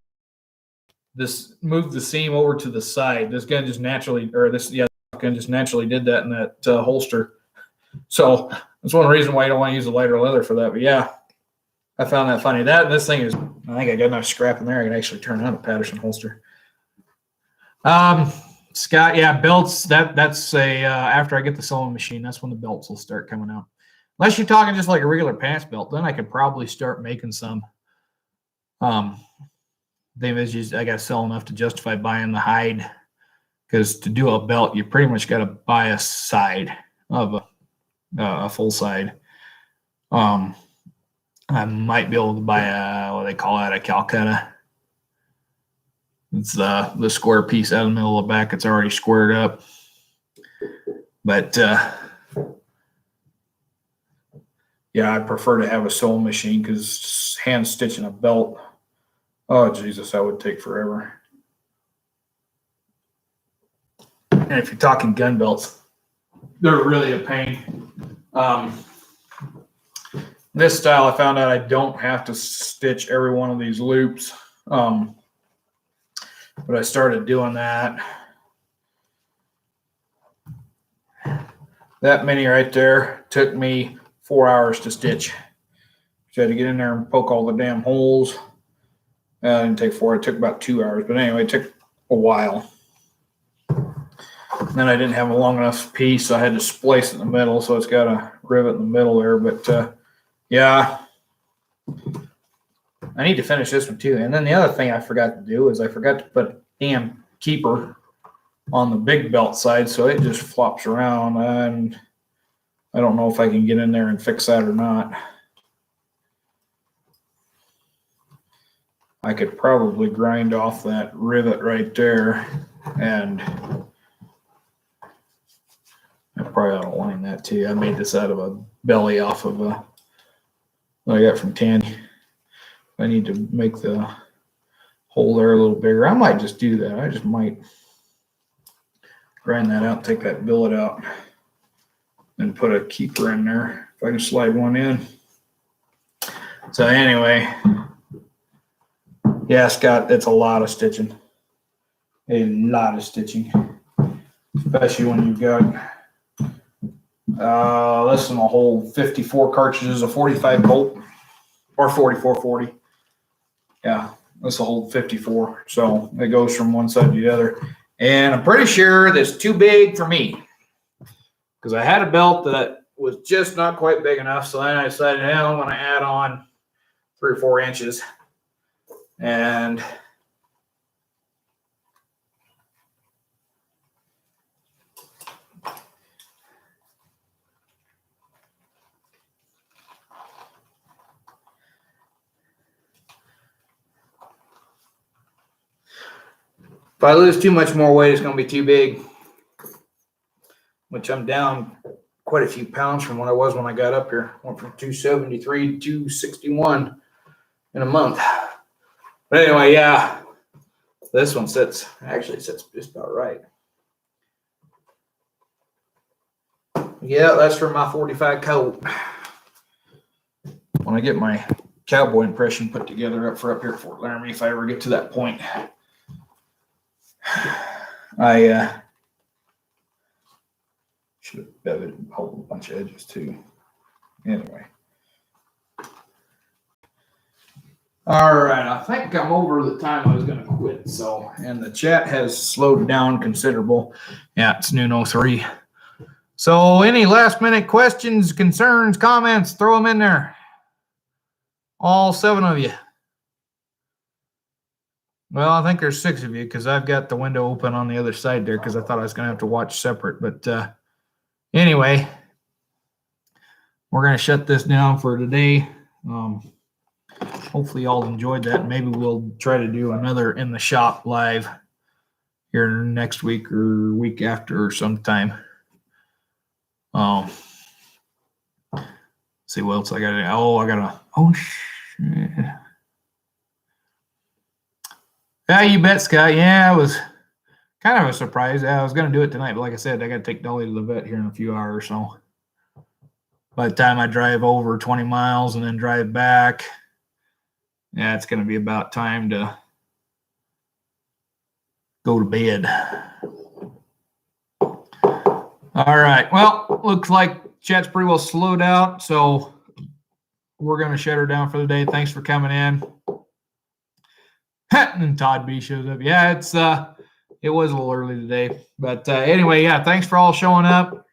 this moved the seam over to the side. This gun just naturally, or this gun just naturally did that in that holster. So that's one reason why you don't want to use the lighter leather for that. But yeah, I found that funny. That and this thing is, I think I got enough scrap in there. I can actually turn on a Patterson holster. Scott, yeah, belts. That's a after I get the sewing machine, that's when the belts will start coming out. Unless you're talking just like a regular pants belt, then I could probably start making some. Thing is, just I got to sell enough to justify buying the hide, because to do a belt, you pretty much got to buy a side of a full side. I might be able to buy a, what they call that, a Calcutta. It's the square piece out of the middle of the back. It's already squared up. But yeah, I prefer to have a sewing machine because hand stitching a belt, oh Jesus, that would take forever. And if you're talking gun belts, they're really a pain. This style, I found out I don't have to stitch every one of these loops. But I started doing that. That many right there took me 4 hours to stitch. So I had to get in there and poke all the damn holes. It didn't take 4, it took about 2 hours. But anyway, it took a while. And then I didn't have a long enough piece, so I had to splice it in the middle. So it's got a rivet in the middle there. But yeah, I need to finish this one too. And then the other thing I forgot to do is I forgot to put a damn keeper on the big belt side, so it just flops around, and I don't know if I can get in there and fix that or not. I could probably grind off that rivet right there, and I probably ought to line that too. I made this out of a belly off of a what I got from Tandy. I need to make the hole there a little bigger. I might just do that. I just might grind that out, take that billet out, and put a keeper in there if I can slide one in. So anyway, yeah, Scott, it's a lot of stitching. A lot of stitching, especially when you've got less than a whole 54 cartridges, a 45 bolt, or 4440. Yeah, that's a whole 54. So it goes from one side to the other. And I'm pretty sure that's too big for me, because I had a belt that was just not quite big enough. So then I decided, hey, I'm going to add on 3 or 4 inches. And if I lose too much more weight, it's going to be too big, which I'm down quite a few pounds from what I was when I got up here. Went from 273 to 261 in a month. But anyway, yeah, this one sits just about right. Yeah, that's for my 45 coat. When I get my cowboy impression put together up here at Fort Laramie, if I ever get to that point, I should have bedded a whole bunch of edges too. Anyway. All right, I think I'm over the time I was going to quit. So, and the chat has slowed down considerable. Yeah, it's noon 03. So, any last minute questions, concerns, comments, throw them in there. All 7 of you. Well, I think there's 6 of you because I've got the window open on the other side there because I thought I was going to have to watch separate. But anyway, we're going to shut this down for today. Hopefully, y'all enjoyed that. Maybe we'll try to do another in the shop live here next week or week after or sometime. See what else I got. Shit. Yeah, you bet, Scott. Yeah, it was kind of a surprise. I was going to do it tonight, but like I said, I got to take Dolly to the vet here in a few hours. So by the time I drive over 20 miles and then drive back, yeah, it's going to be about time to go to bed. All right. Well, looks like chat's pretty well slowed out, so we're going to shut her down for the day. Thanks for coming in. And Todd B shows up. Yeah, it was a little early today, but anyway, yeah, thanks for all showing up.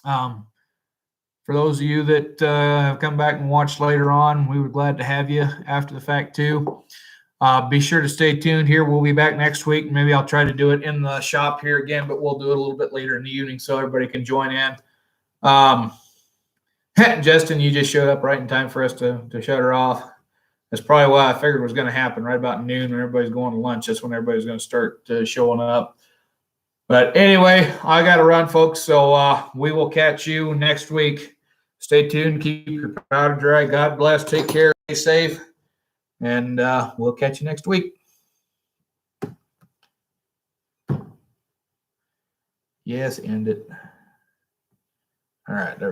For those of you that have come back and watched later on, we were glad to have you after the fact too. Be sure to stay tuned here. We'll be back next week. Maybe I'll try to do it in the shop here again, but we'll do it a little bit later in the evening so everybody can join in. Justin, you just showed up right in time for us to shut her off. That's probably what I figured was going to happen right about noon when everybody's going to lunch. That's when everybody's going to start showing up. But anyway, I got to run, folks. So we will catch you next week. Stay tuned. Keep your powder dry. God bless. Take care. Stay safe. And we'll catch you next week. Yes, end it. All right. There.